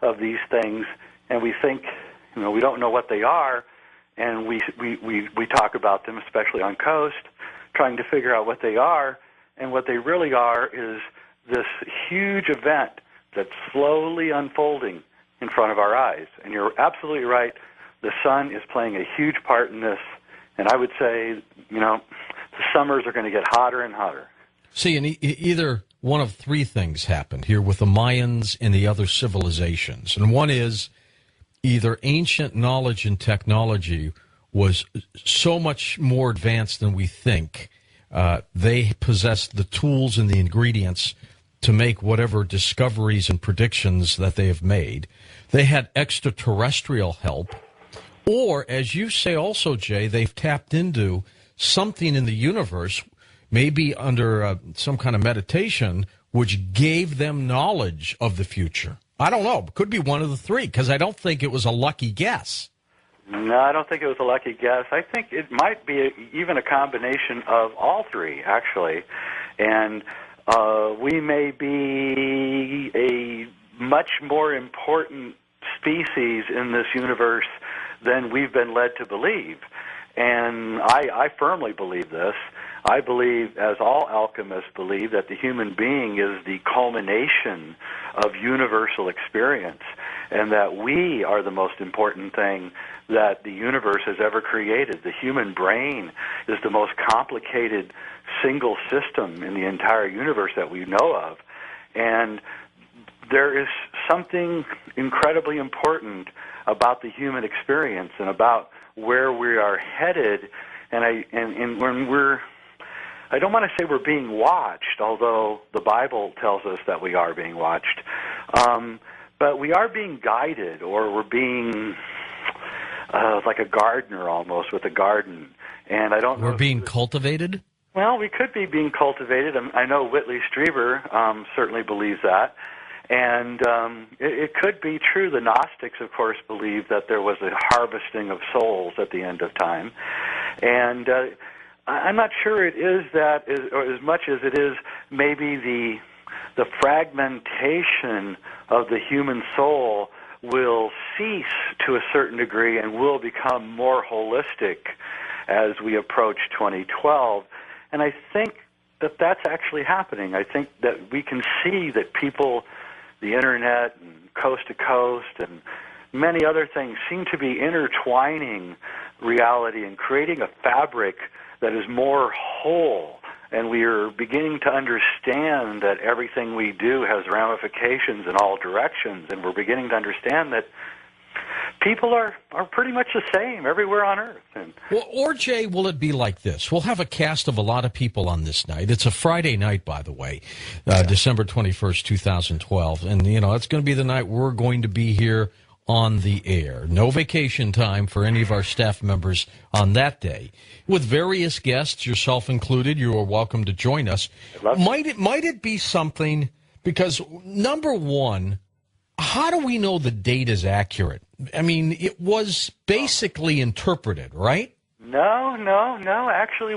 of these things, and we think, we don't know what they are, and we talk about them, especially on coast, trying to figure out what they are, and what they really are is this huge event that's slowly unfolding in front of our eyes. And you're absolutely right, the sun is playing a huge part in this, and I would say, the summers are going to get hotter and hotter. See, and either one of three things happened here with the Mayans and the other civilizations. And one is either ancient knowledge and technology was so much more advanced than we think. They possessed the tools and the ingredients to make whatever discoveries and predictions that they have made. They had extraterrestrial help. Or, as you say also, Jay, they've tapped into something in the universe, maybe under some kind of meditation, which gave them knowledge of the future. I don't know. It could be one of the three, because I don't think it was a lucky guess. No, I don't think it was a lucky guess. I think it might be even a combination of all three, actually. And we may be a much more important species in this universe than we've been led to believe. And I firmly believe this. I believe, as all alchemists believe, that the human being is the culmination of universal experience, and that we are the most important thing that the universe has ever created. The human brain is the most complicated single system in the entire universe that we know of. And there is something incredibly important about the human experience and about where we are headed. And when I don't want to say we're being watched, although the Bible tells us that we are being watched, but we are being guided, or we're being like a gardener almost with a garden. And I don't know. We're being cultivated? Well, we could be being cultivated. I know Whitley Strieber certainly believes that. And it could be true. The Gnostics, of course, believed that there was a harvesting of souls at the end of time. And I'm not sure it is that, or as much as it is maybe the fragmentation of the human soul will cease to a certain degree and will become more holistic as we approach 2012. And I think that that's actually happening. I think that we can see that people, the internet and coast to coast and many other things seem to be intertwining reality and creating a fabric that is more whole. And we are beginning to understand that everything we do has ramifications in all directions. And we're beginning to understand that people are pretty much the same everywhere on Earth. And or, Jay, will it be like this? We'll have a cast of a lot of people on this night. It's a Friday night, by the way, December 21st, 2012. And, it's going to be the night we're going to be here on the air. No vacation time for any of our staff members on that day. With various guests, yourself included, you are welcome to join us. Might it be something, because, number one, how do we know the date is accurate? I mean, it was basically interpreted, right? No. Actually,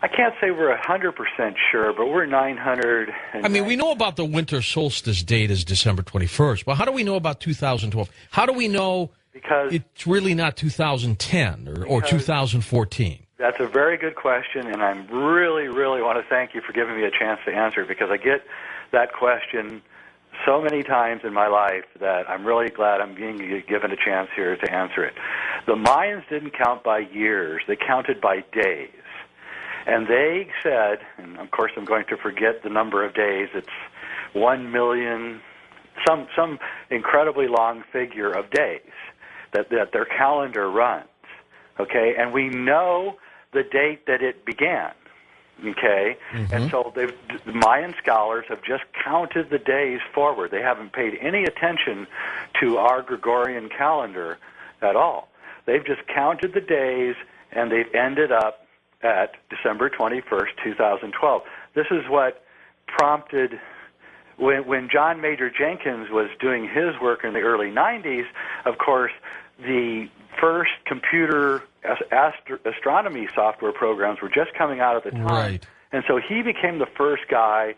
I can't say we're 100% sure, but we're 900. We know about the winter solstice date as December 21st, but how do we know about 2012? How do we know it's really not 2010 or 2014? That's a very good question, and I really, really want to thank you for giving me a chance to answer it, because I get that question so many times in my life that I'm really glad I'm being given a chance here to answer it. The Mayans didn't count by years. They counted by days. And they said, and of course I'm going to forget the number of days, it's 1 million, some incredibly long figure of days that their calendar runs, okay? And we know the date that it began, okay? Mm-hmm. And so the Mayan scholars have just counted the days forward. They haven't paid any attention to our Gregorian calendar at all. They've just counted the days, and they've ended up at December 21st, 2012. This is what prompted, when John Major Jenkins was doing his work in the early 90s, of course, the first computer astronomy software programs were just coming out at the time. Right. And so he became the first guy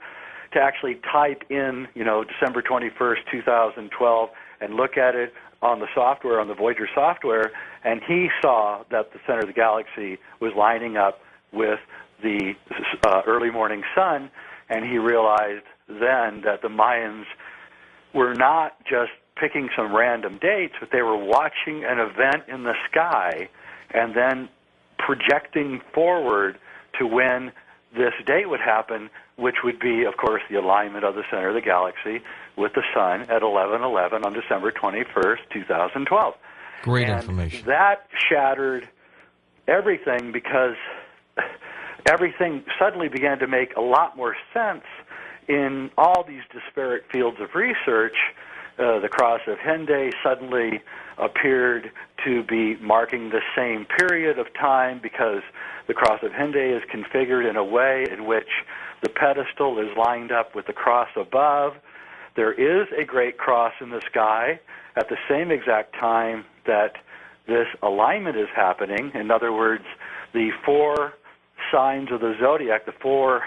to actually type in, December 21st, 2012, and look at it on the software, on the Voyager software, and he saw that the center of the galaxy was lining up with the early morning sun, and he realized then that the Mayans were not just picking some random dates, but they were watching an event in the sky and then projecting forward to when this date would happen, which would be, of course, the alignment of the center of the galaxy with the sun at 11:11 on December 21st, 2012. Great information. That shattered everything because everything suddenly began to make a lot more sense in all these disparate fields of research. The cross of Henday suddenly appeared to be marking the same period of time because the cross of Henday is configured in a way in which the pedestal is lined up with the cross above. There is a great cross in the sky at the same exact time that this alignment is happening. In other words, the four signs of the zodiac, the four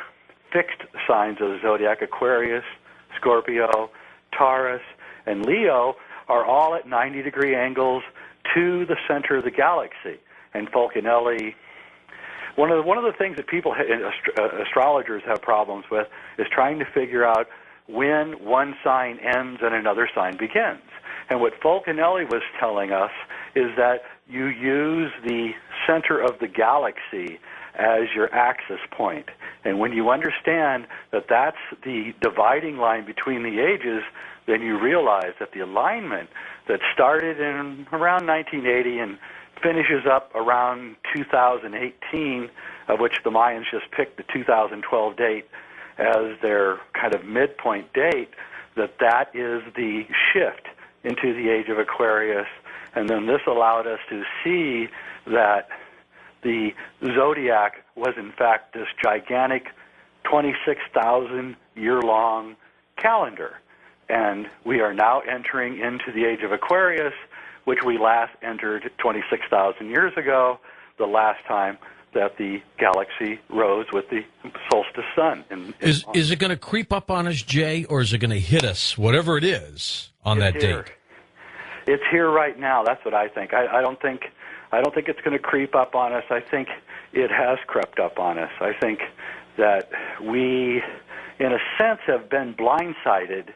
fixed signs of the zodiac, Aquarius, Scorpio, Taurus, and Leo, are all at 90-degree angles to the center of the galaxy. And folxxxx, one of the things that people, astrologers, have problems with is trying to figure out when one sign ends and another sign begins. And what folxxxx was telling us is that you use the center of the galaxy as your axis point. And when you understand that that's the dividing line between the ages, then you realize that the alignment that started in around 1980 and finishes up around 2018, of which the Mayans just picked the 2012 date as their kind of midpoint date, that is the shift into the age of Aquarius. And then this allowed us to see that the zodiac was in fact this gigantic 26,000-year-long calendar. And we are now entering into the age of Aquarius, which we last entered 26,000 years ago, the last time that the galaxy rose with the solstice sun. Is it going to creep up on us, Jay, or is it going to hit us, whatever it is, on that date? It's here right now. That's what I think. I don't think it's going to creep up on us. I think it has crept up on us. I think that we, in a sense, have been blindsided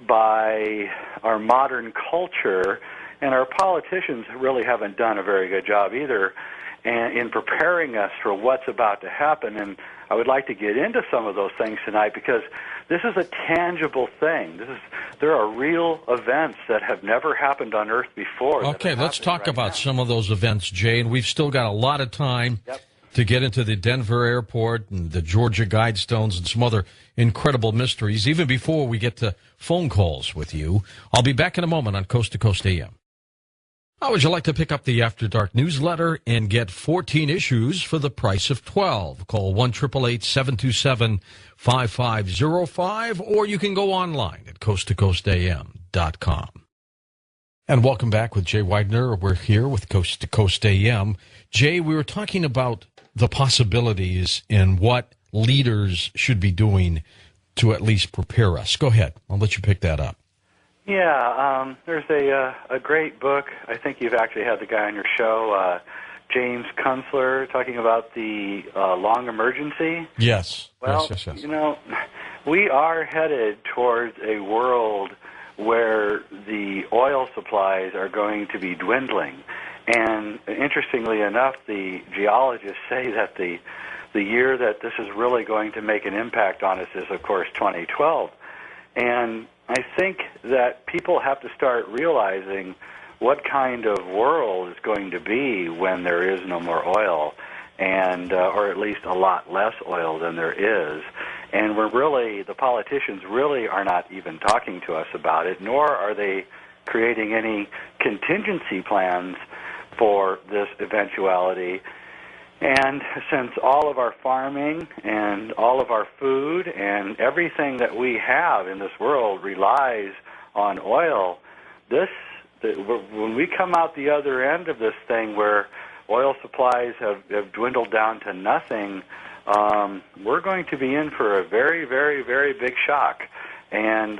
by our modern culture, and our politicians really haven't done a very good job either in preparing us for what's about to happen. And I would like to get into some of those things tonight because this is a tangible thing. There are real events that have never happened on Earth before. Okay, let's talk about some of those events, Jay, and we've still got a lot of time to get into the Denver airport and the Georgia Guidestones and some other incredible mysteries, even before we get to phone calls with you. I'll be back in a moment on Coast to Coast AM. How would you like to pick up the After Dark newsletter and get 14 issues for the price of 12? Call 1-888-727-5505, or you can go online at coasttocoastam.com. And welcome back with Jay Widener. We're here with Coast to Coast AM. Jay, we were talking about the possibilities and what leaders should be doing to at least prepare us. Go ahead. I'll let you pick that up. Yeah, there's a great book. I think you've actually had the guy on your show, James Kunstler, talking about the long emergency. Yes. Well, yes. You know, we are headed towards a world where the oil supplies are going to be dwindling. And interestingly enough, the geologists say that the year that this is really going to make an impact on us is, of course, 2012. And I think that people have to start realizing what kind of world is going to be when there is no more oil, and or at least a lot less oil than there is. And the politicians really are not even talking to us about it, nor are they creating any contingency plans for this eventuality. And since all of our farming and all of our food and everything that we have in this world relies on oil, when we come out the other end of this thing where oil supplies have dwindled down to nothing, we're going to be in for a very, very, very big shock. And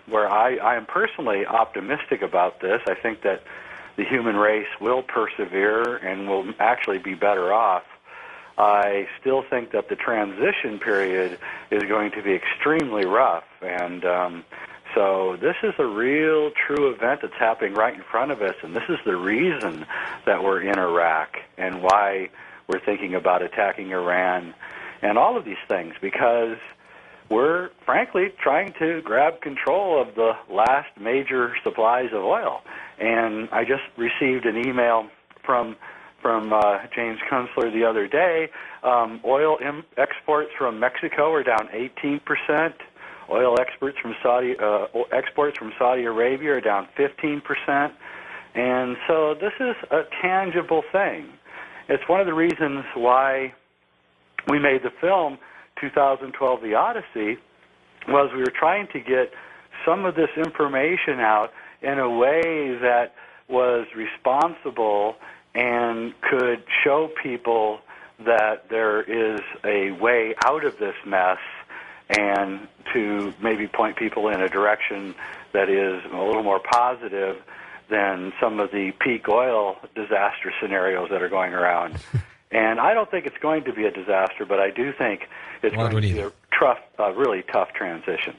where I am personally optimistic about this, I think that the human race will persevere and will actually be better off. I still think that the transition period is going to be extremely rough, and so this is a real, true event that's happening right in front of us, and this is the reason that we're in Iraq and why we're thinking about attacking Iran and all of these things, because we're, frankly, trying to grab control of the last major supplies of oil. And I just received an email from James Kunstler the other day. Oil exports from Mexico are down 18%. Oil exports from Saudi Arabia are down 15%. And so this is a tangible thing. It's one of the reasons why we made the film 2012 The Odyssey, was we were trying to get some of this information out in a way that was responsible and could show people that there is a way out of this mess, and to maybe point people in a direction that is a little more positive than some of the peak oil disaster scenarios that are going around. And I don't think it's going to be a disaster, but I do think it's going to be a really tough transition.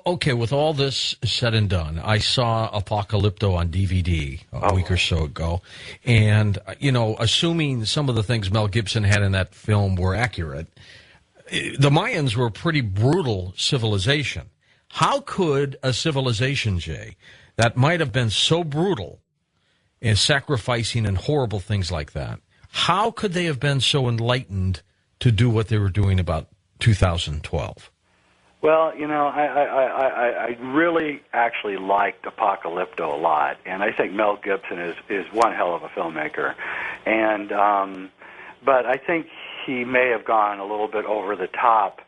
Okay, with all this said and done, I saw Apocalypto on DVD a week or so ago, and, you know, assuming some of the things Mel Gibson had in that film were accurate, the Mayans were a pretty brutal civilization. How could a civilization, Jay, that might have been so brutal and sacrificing and horrible things like that, how could they have been so enlightened to do what they were doing about 2012? Well, you know, I really actually liked Apocalypto a lot, and I think Mel Gibson is one hell of a filmmaker. And but I think he may have gone a little bit over the top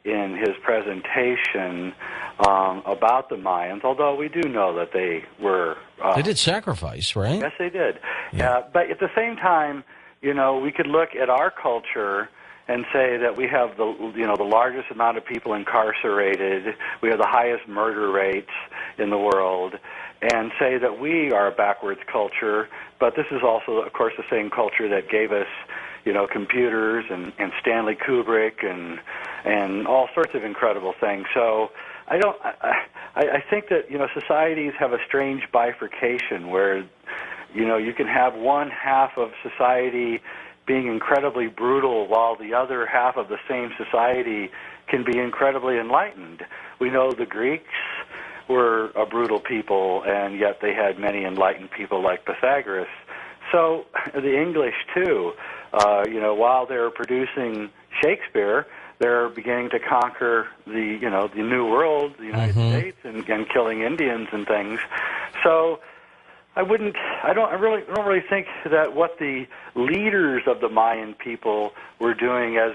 in his presentation about the Mayans, although we do know that they were... they did sacrifice, right? Yes, they did. Yeah. But at the same time, you know, we could look at our culture and say that we have the largest amount of people incarcerated, we have the highest murder rates in the world, and say that we are a backwards culture. But this is also, of course, the same culture that gave us, you know, computers and Stanley Kubrick and all sorts of incredible things. So I think that, you know, societies have a strange bifurcation where, you know, you can have one half of society being incredibly brutal while the other half of the same society can be incredibly enlightened. We know the Greeks were a brutal people, and yet they had many enlightened people like Pythagoras. So the English, too, you know, while they're producing Shakespeare, they're beginning to conquer the New World, the United States, and killing Indians and things. So I don't really think that what the leaders of the Mayan people were doing as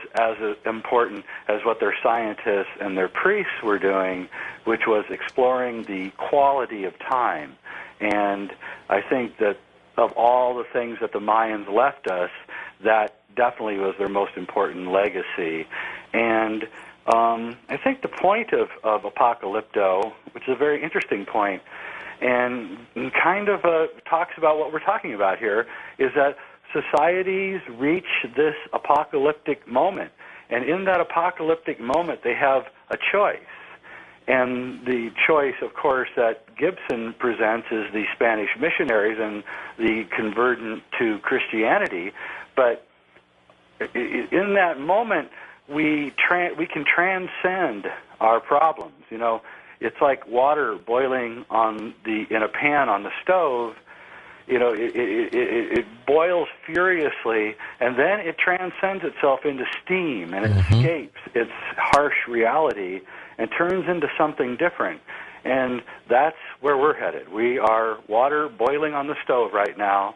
important as what their scientists and their priests were doing, which was exploring the quality of time. And I think that of all the things that the Mayans left us, that definitely was their most important legacy. And I think the point of Apocalypto, which is a very interesting point, and kind of talks about what we're talking about here, is that societies reach this apocalyptic moment. And in that apocalyptic moment, they have a choice. And the choice, of course, that Gibson presents is the Spanish missionaries and the conversion to Christianity. But in that moment, we can transcend our problems. You know, it's like water boiling in a pan on the stove. You know, it boils furiously, and then it transcends itself into steam, and it escapes its harsh reality and turns into something different. And that's where we're headed. We are water boiling on the stove right now,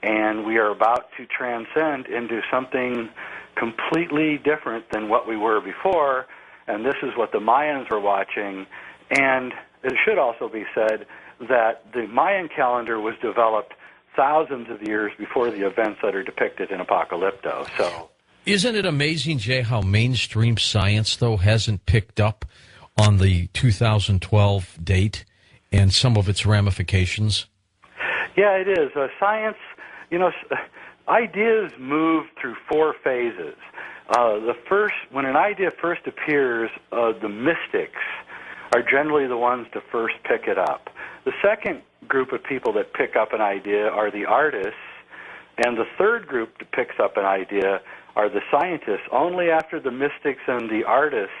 and we are about to transcend into something completely different than what we were before, and this is what the Mayans were watching. And it should also be said that the Mayan calendar was developed thousands of years before the events that are depicted in Apocalypto. So, isn't it amazing, Jay, how mainstream science, though, hasn't picked up on the 2012 date and some of its ramifications? Yeah, it is. Science, ideas move through four phases. When an idea first appears, the mystics are generally the ones to first pick it up. The second group of people that pick up an idea are the artists, and the third group that picks up an idea are the scientists. Only after the mystics and the artists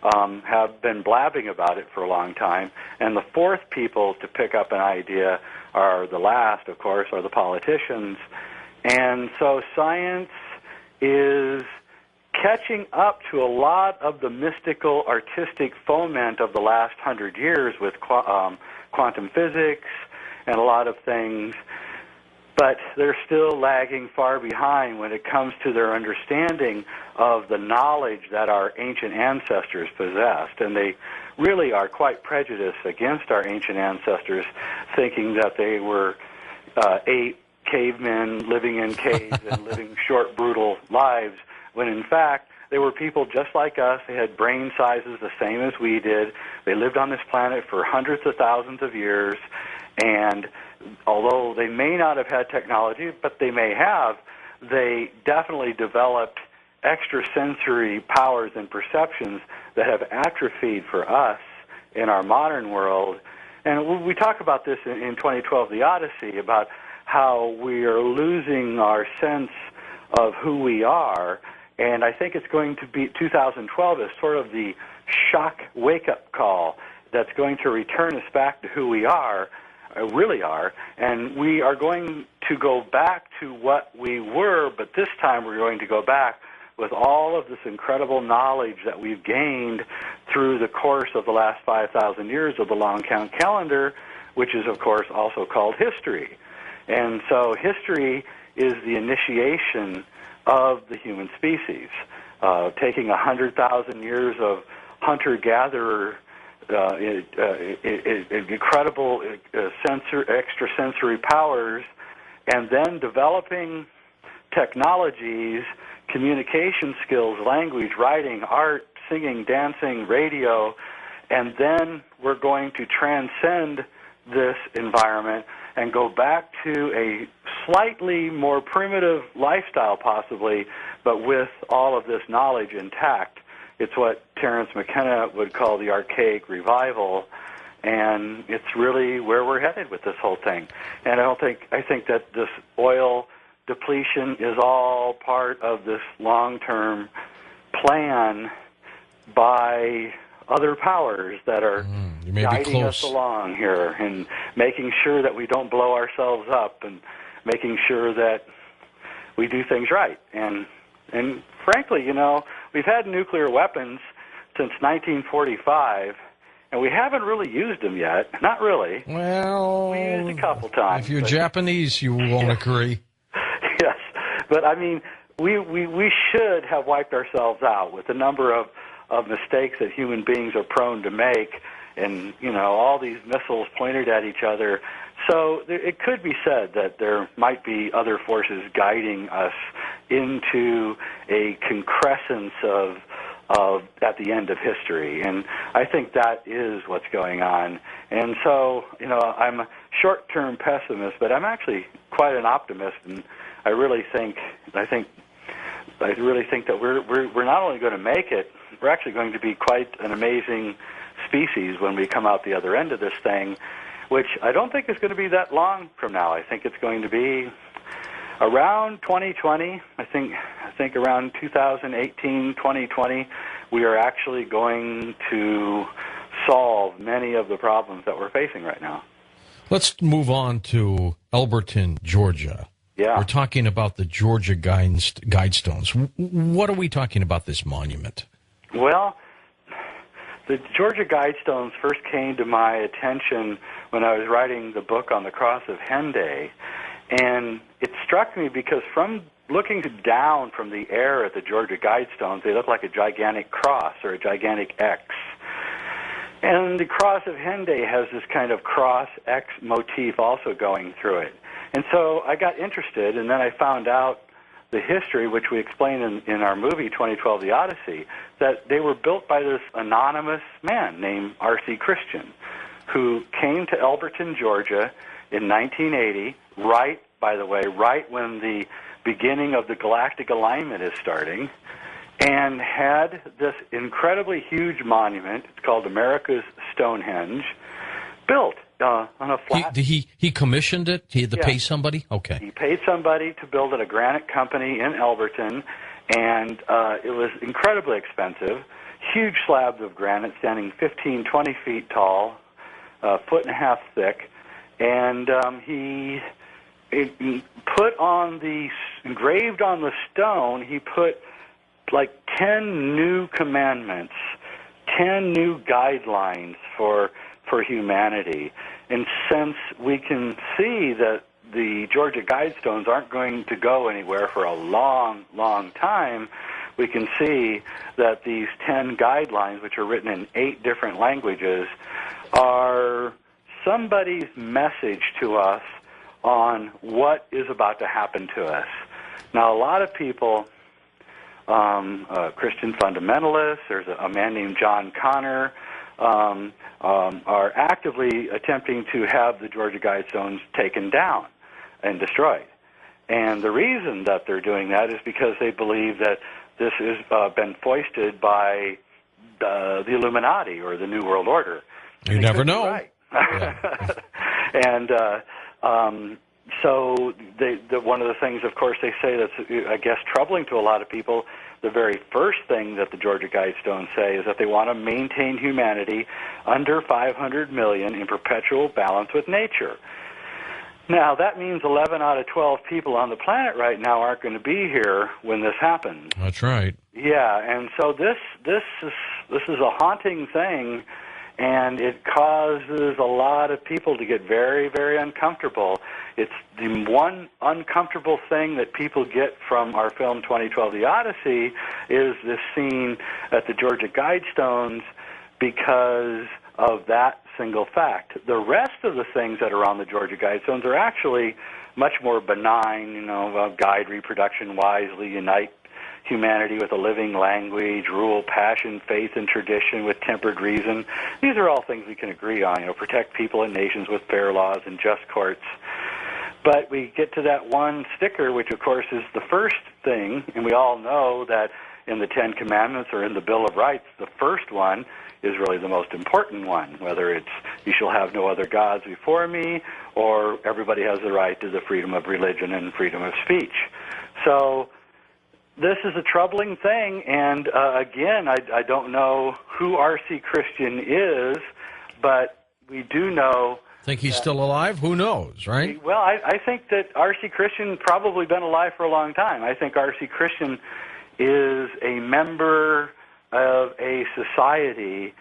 have been blabbing about it for a long time, and the fourth people to pick up an idea are the last, of course, are the politicians. And so science is catching up to a lot of the mystical, artistic foment of the last 100 years with quantum physics and a lot of things, but they're still lagging far behind when it comes to their understanding of the knowledge that our ancient ancestors possessed. And they really are quite prejudiced against our ancient ancestors, thinking that they were ape cavemen living in caves and living short, brutal lives, when in fact they were people just like us. They had brain sizes the same as we did. They lived on this planet for hundreds of thousands of years, and although they may not have had technology, but they may have, they definitely developed extrasensory powers and perceptions that have atrophied for us in our modern world. And we talk about this in 2012, The Odyssey, about how we are losing our sense of who we are. And I think it's going to be 2012 is sort of the shock wake-up call that's going to return us back to who we are, really are, and we are going to go back to what we were, but this time we're going to go back with all of this incredible knowledge that we've gained through the course of the last 5,000 years of the long count calendar, which is, of course, also called history. And so history is the initiation of the human species, taking 100,000 years of hunter-gatherer, incredible extrasensory powers, and then developing technologies, communication skills, language, writing, art, singing, dancing, radio, and then we're going to transcend this environment and go back to a slightly more primitive lifestyle possibly, but with all of this knowledge intact. It's what Terence McKenna would call the archaic revival, and it's really where we're headed with this whole thing. And I think that this oil depletion is all part of this long-term plan by other powers that are guiding us along here and making sure that we don't blow ourselves up and making sure that we do things right. And frankly, we've had nuclear weapons since 1945, and we haven't really used them yet. Not really. Well, we used a couple times. If you're Japanese, you won't agree. Yes, but I mean, we should have wiped ourselves out with the number of mistakes that human beings are prone to make, and all these missiles pointed at each other. So it could be said that there might be other forces guiding us into a concrescence of at the end of history, and I think that is what's going on. And so, I'm a short-term pessimist, but I'm actually quite an optimist, and I really think that we're not only going to make it, we're actually going to be quite an amazing species when we come out the other end of this thing, which I don't think is going to be that long from now. I think it's going to be around 2020. I think around 2018, 2020, we are actually going to solve many of the problems that we're facing right now. Let's move on to Elberton, Georgia. Yeah. We're talking about the Georgia Guidestones. What are we talking about this monument? Well, the Georgia Guidestones first came to my attention when I was writing the book on the Cross of Henday, and it struck me because from looking down from the air at the Georgia Guidestones, they look like a gigantic cross or a gigantic X. And the Cross of Henday has this kind of cross X motif also going through it. And so I got interested, and then I found out the history, which we explain in our movie 2012 The Odyssey, that they were built by this anonymous man named R.C. Christian, who came to Elberton, Georgia in 1980, right when the beginning of the galactic alignment is starting, and had this incredibly huge monument, it's called America's Stonehenge, built on a flat. He commissioned it? He had to pay somebody? Okay. He paid somebody to build it, a granite company in Elberton, and it was incredibly expensive. Huge slabs of granite standing 15, 20 feet tall, a foot and a half thick, and he engraved on the stone, he put like 10 new commandments, 10 new guidelines for humanity. And since we can see that the Georgia Guidestones aren't going to go anywhere for a long, long time, we can see that these 10 guidelines, which are written in 8 different languages, are somebody's message to us on what is about to happen to us. Now, a lot of people, Christian fundamentalists, there's a man named John Connor, are actively attempting to have the Georgia Guidestones taken down and destroyed. And the reason that they're doing that is because they believe that this has been foisted by the Illuminati or the New World Order. You never know. Right. Yeah. And so one of the things, of course, they say that's, I guess, troubling to a lot of people, the very first thing that the Georgia Guidestones say is that they want to maintain humanity under 500 million in perpetual balance with nature. Now, that means 11 out of 12 people on the planet right now aren't going to be here when this happens. That's right. Yeah, and so this is a haunting thing, and it causes a lot of people to get very, very uncomfortable. It's the one uncomfortable thing that people get from our film 2012 The Odyssey is this scene at the Georgia Guidestones because of that single fact. The rest of the things that are on the Georgia Guidestones are actually much more benign, guide reproduction wisely, unite humanity with a living language, rule passion, faith, and tradition with tempered reason. These are all things we can agree on, protect people and nations with fair laws and just courts. But we get to that one sticker, which, of course, is the first thing, and we all know that in the Ten Commandments or in the Bill of Rights, the first one is really the most important one, whether it's you shall have no other gods before me, or everybody has the right to the freedom of religion and freedom of speech. So this is a troubling thing, and again, I don't know who R.C. Christian is, but we do know... Think he's still alive? Who knows, right? Well, I think that R.C. Christian probably been alive for a long time. I think R.C. Christian is a member of a society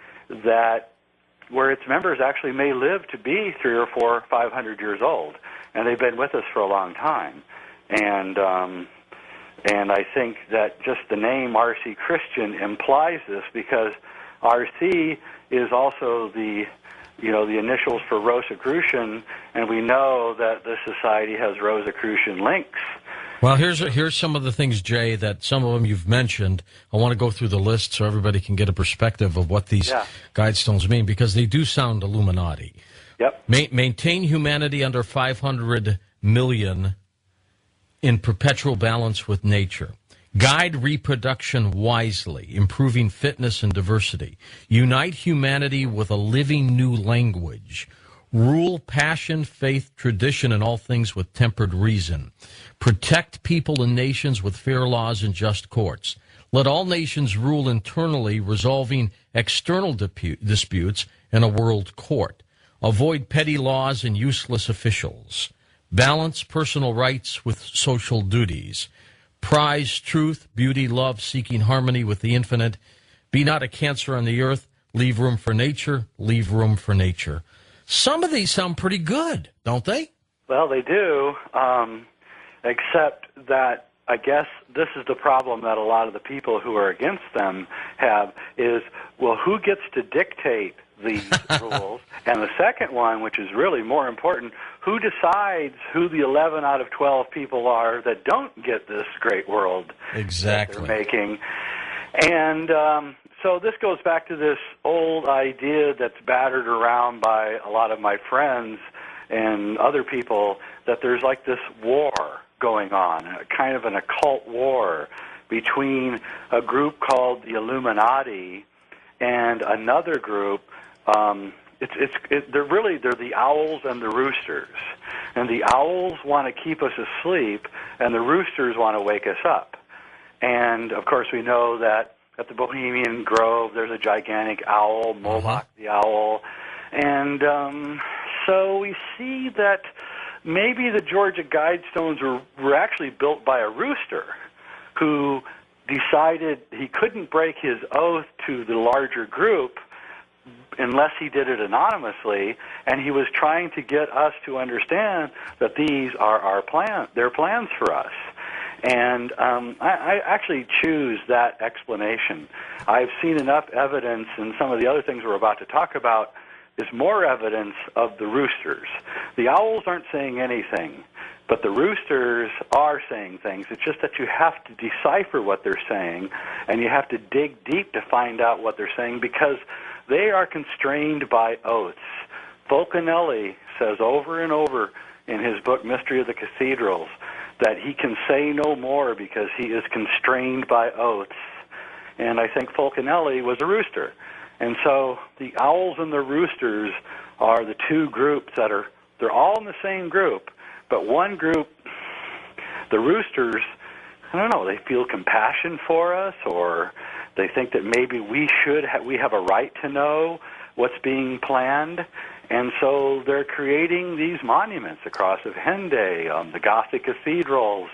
where its members actually may live to be 300 or 400 or 500 years old, and they've been with us for a long time. And I think that just the name R.C. Christian implies this, because R.C. is also the initials for Rosicrucian, and we know that this society has Rosicrucian links. Well, here's some of the things, Jay, that some of them you've mentioned. I want to go through the list so everybody can get a perspective of what these Guidestones mean, because they do sound Illuminati. Yep. Maintain humanity under 500 million in perpetual balance with nature. Guide reproduction wisely, improving fitness and diversity. Unite humanity with a living new language. Rule passion, faith, tradition, and all things with tempered reason. Protect people and nations with fair laws and just courts. Let all nations rule internally, resolving external disputes in a world court. Avoid petty laws and useless officials. Balance personal rights with social duties. Prize truth, beauty, love, seeking harmony with the infinite. Be not a cancer on the earth. Leave room for nature. Leave room for nature. Some of these sound pretty good, don't they? Well, they do, except that I guess this is the problem that a lot of the people who are against them have is, well, who gets to dictate these rules? And the second one, which is really more important, who decides who the 11 out of 12 people are that don't get this great world that they're making? And so this goes back to this old idea that's battered around by a lot of my friends and other people, that there's like this war going on, kind of an occult war between a group called the Illuminati and another group. They're the owls and the roosters, and the owls want to keep us asleep, and the roosters want to wake us up. And of course, we know that at the Bohemian Grove, there's a gigantic owl, Moloch the owl, and so we see that maybe the Georgia Guidestones were actually built by a rooster who decided he couldn't break his oath to the larger group unless he did it anonymously, and he was trying to get us to understand that these are our their plans for us. And I actually choose that explanation. I've seen enough evidence, and some of the other things we're about to talk about is more evidence of the roosters. The owls aren't saying anything, but the roosters are saying things. It's just that you have to decipher what they're saying, and you have to dig deep to find out what they're saying, because they are constrained by oaths. Fulcanelli says over and over in his book, Mystery of the Cathedrals, that he can say no more because he is constrained by oaths. And I think Fulcanelli was a rooster. And so the owls and the roosters are the two groups they're all in the same group, but one group, the roosters, I don't know, they feel compassion for us, or they think that maybe we have a right to know what's being planned. And so they're creating these monuments across of Henday, the Gothic cathedrals,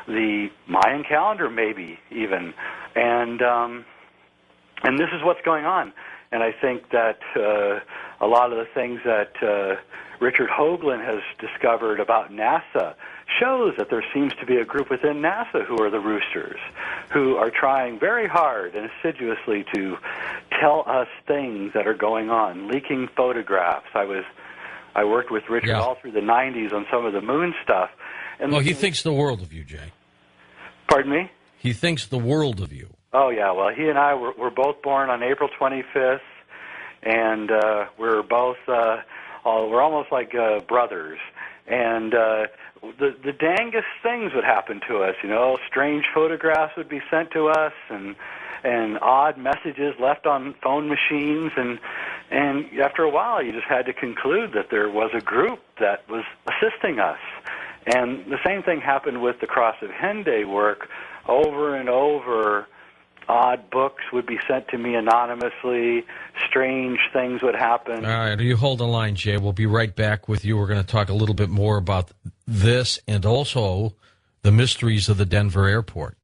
the Mayan calendar maybe even. And this is what's going on. And I think that a lot of the things that Richard Hoagland has discovered about NASA shows that there seems to be a group within NASA who are the roosters, who are trying very hard and assiduously to tell us things that are going on, leaking photographs. I worked with Richard all through the 90s on some of the moon stuff. And he thinks the world of you, Jay. Pardon me? He thinks the world of you. Oh, yeah. Well, he and I were both born on April 25th, and we're both, we're almost like brothers. And the dangest things would happen to us, strange photographs would be sent to us, and odd messages left on phone machines, and after a while you just had to conclude that there was a group that was assisting us. And the same thing happened with the Cross of Henday work. Over and over, odd books would be sent to me anonymously. Strange things would happen. All right, you hold the line, Jay. We'll be right back with you. We're going to talk a little bit more about this and also the mysteries of the Denver airport.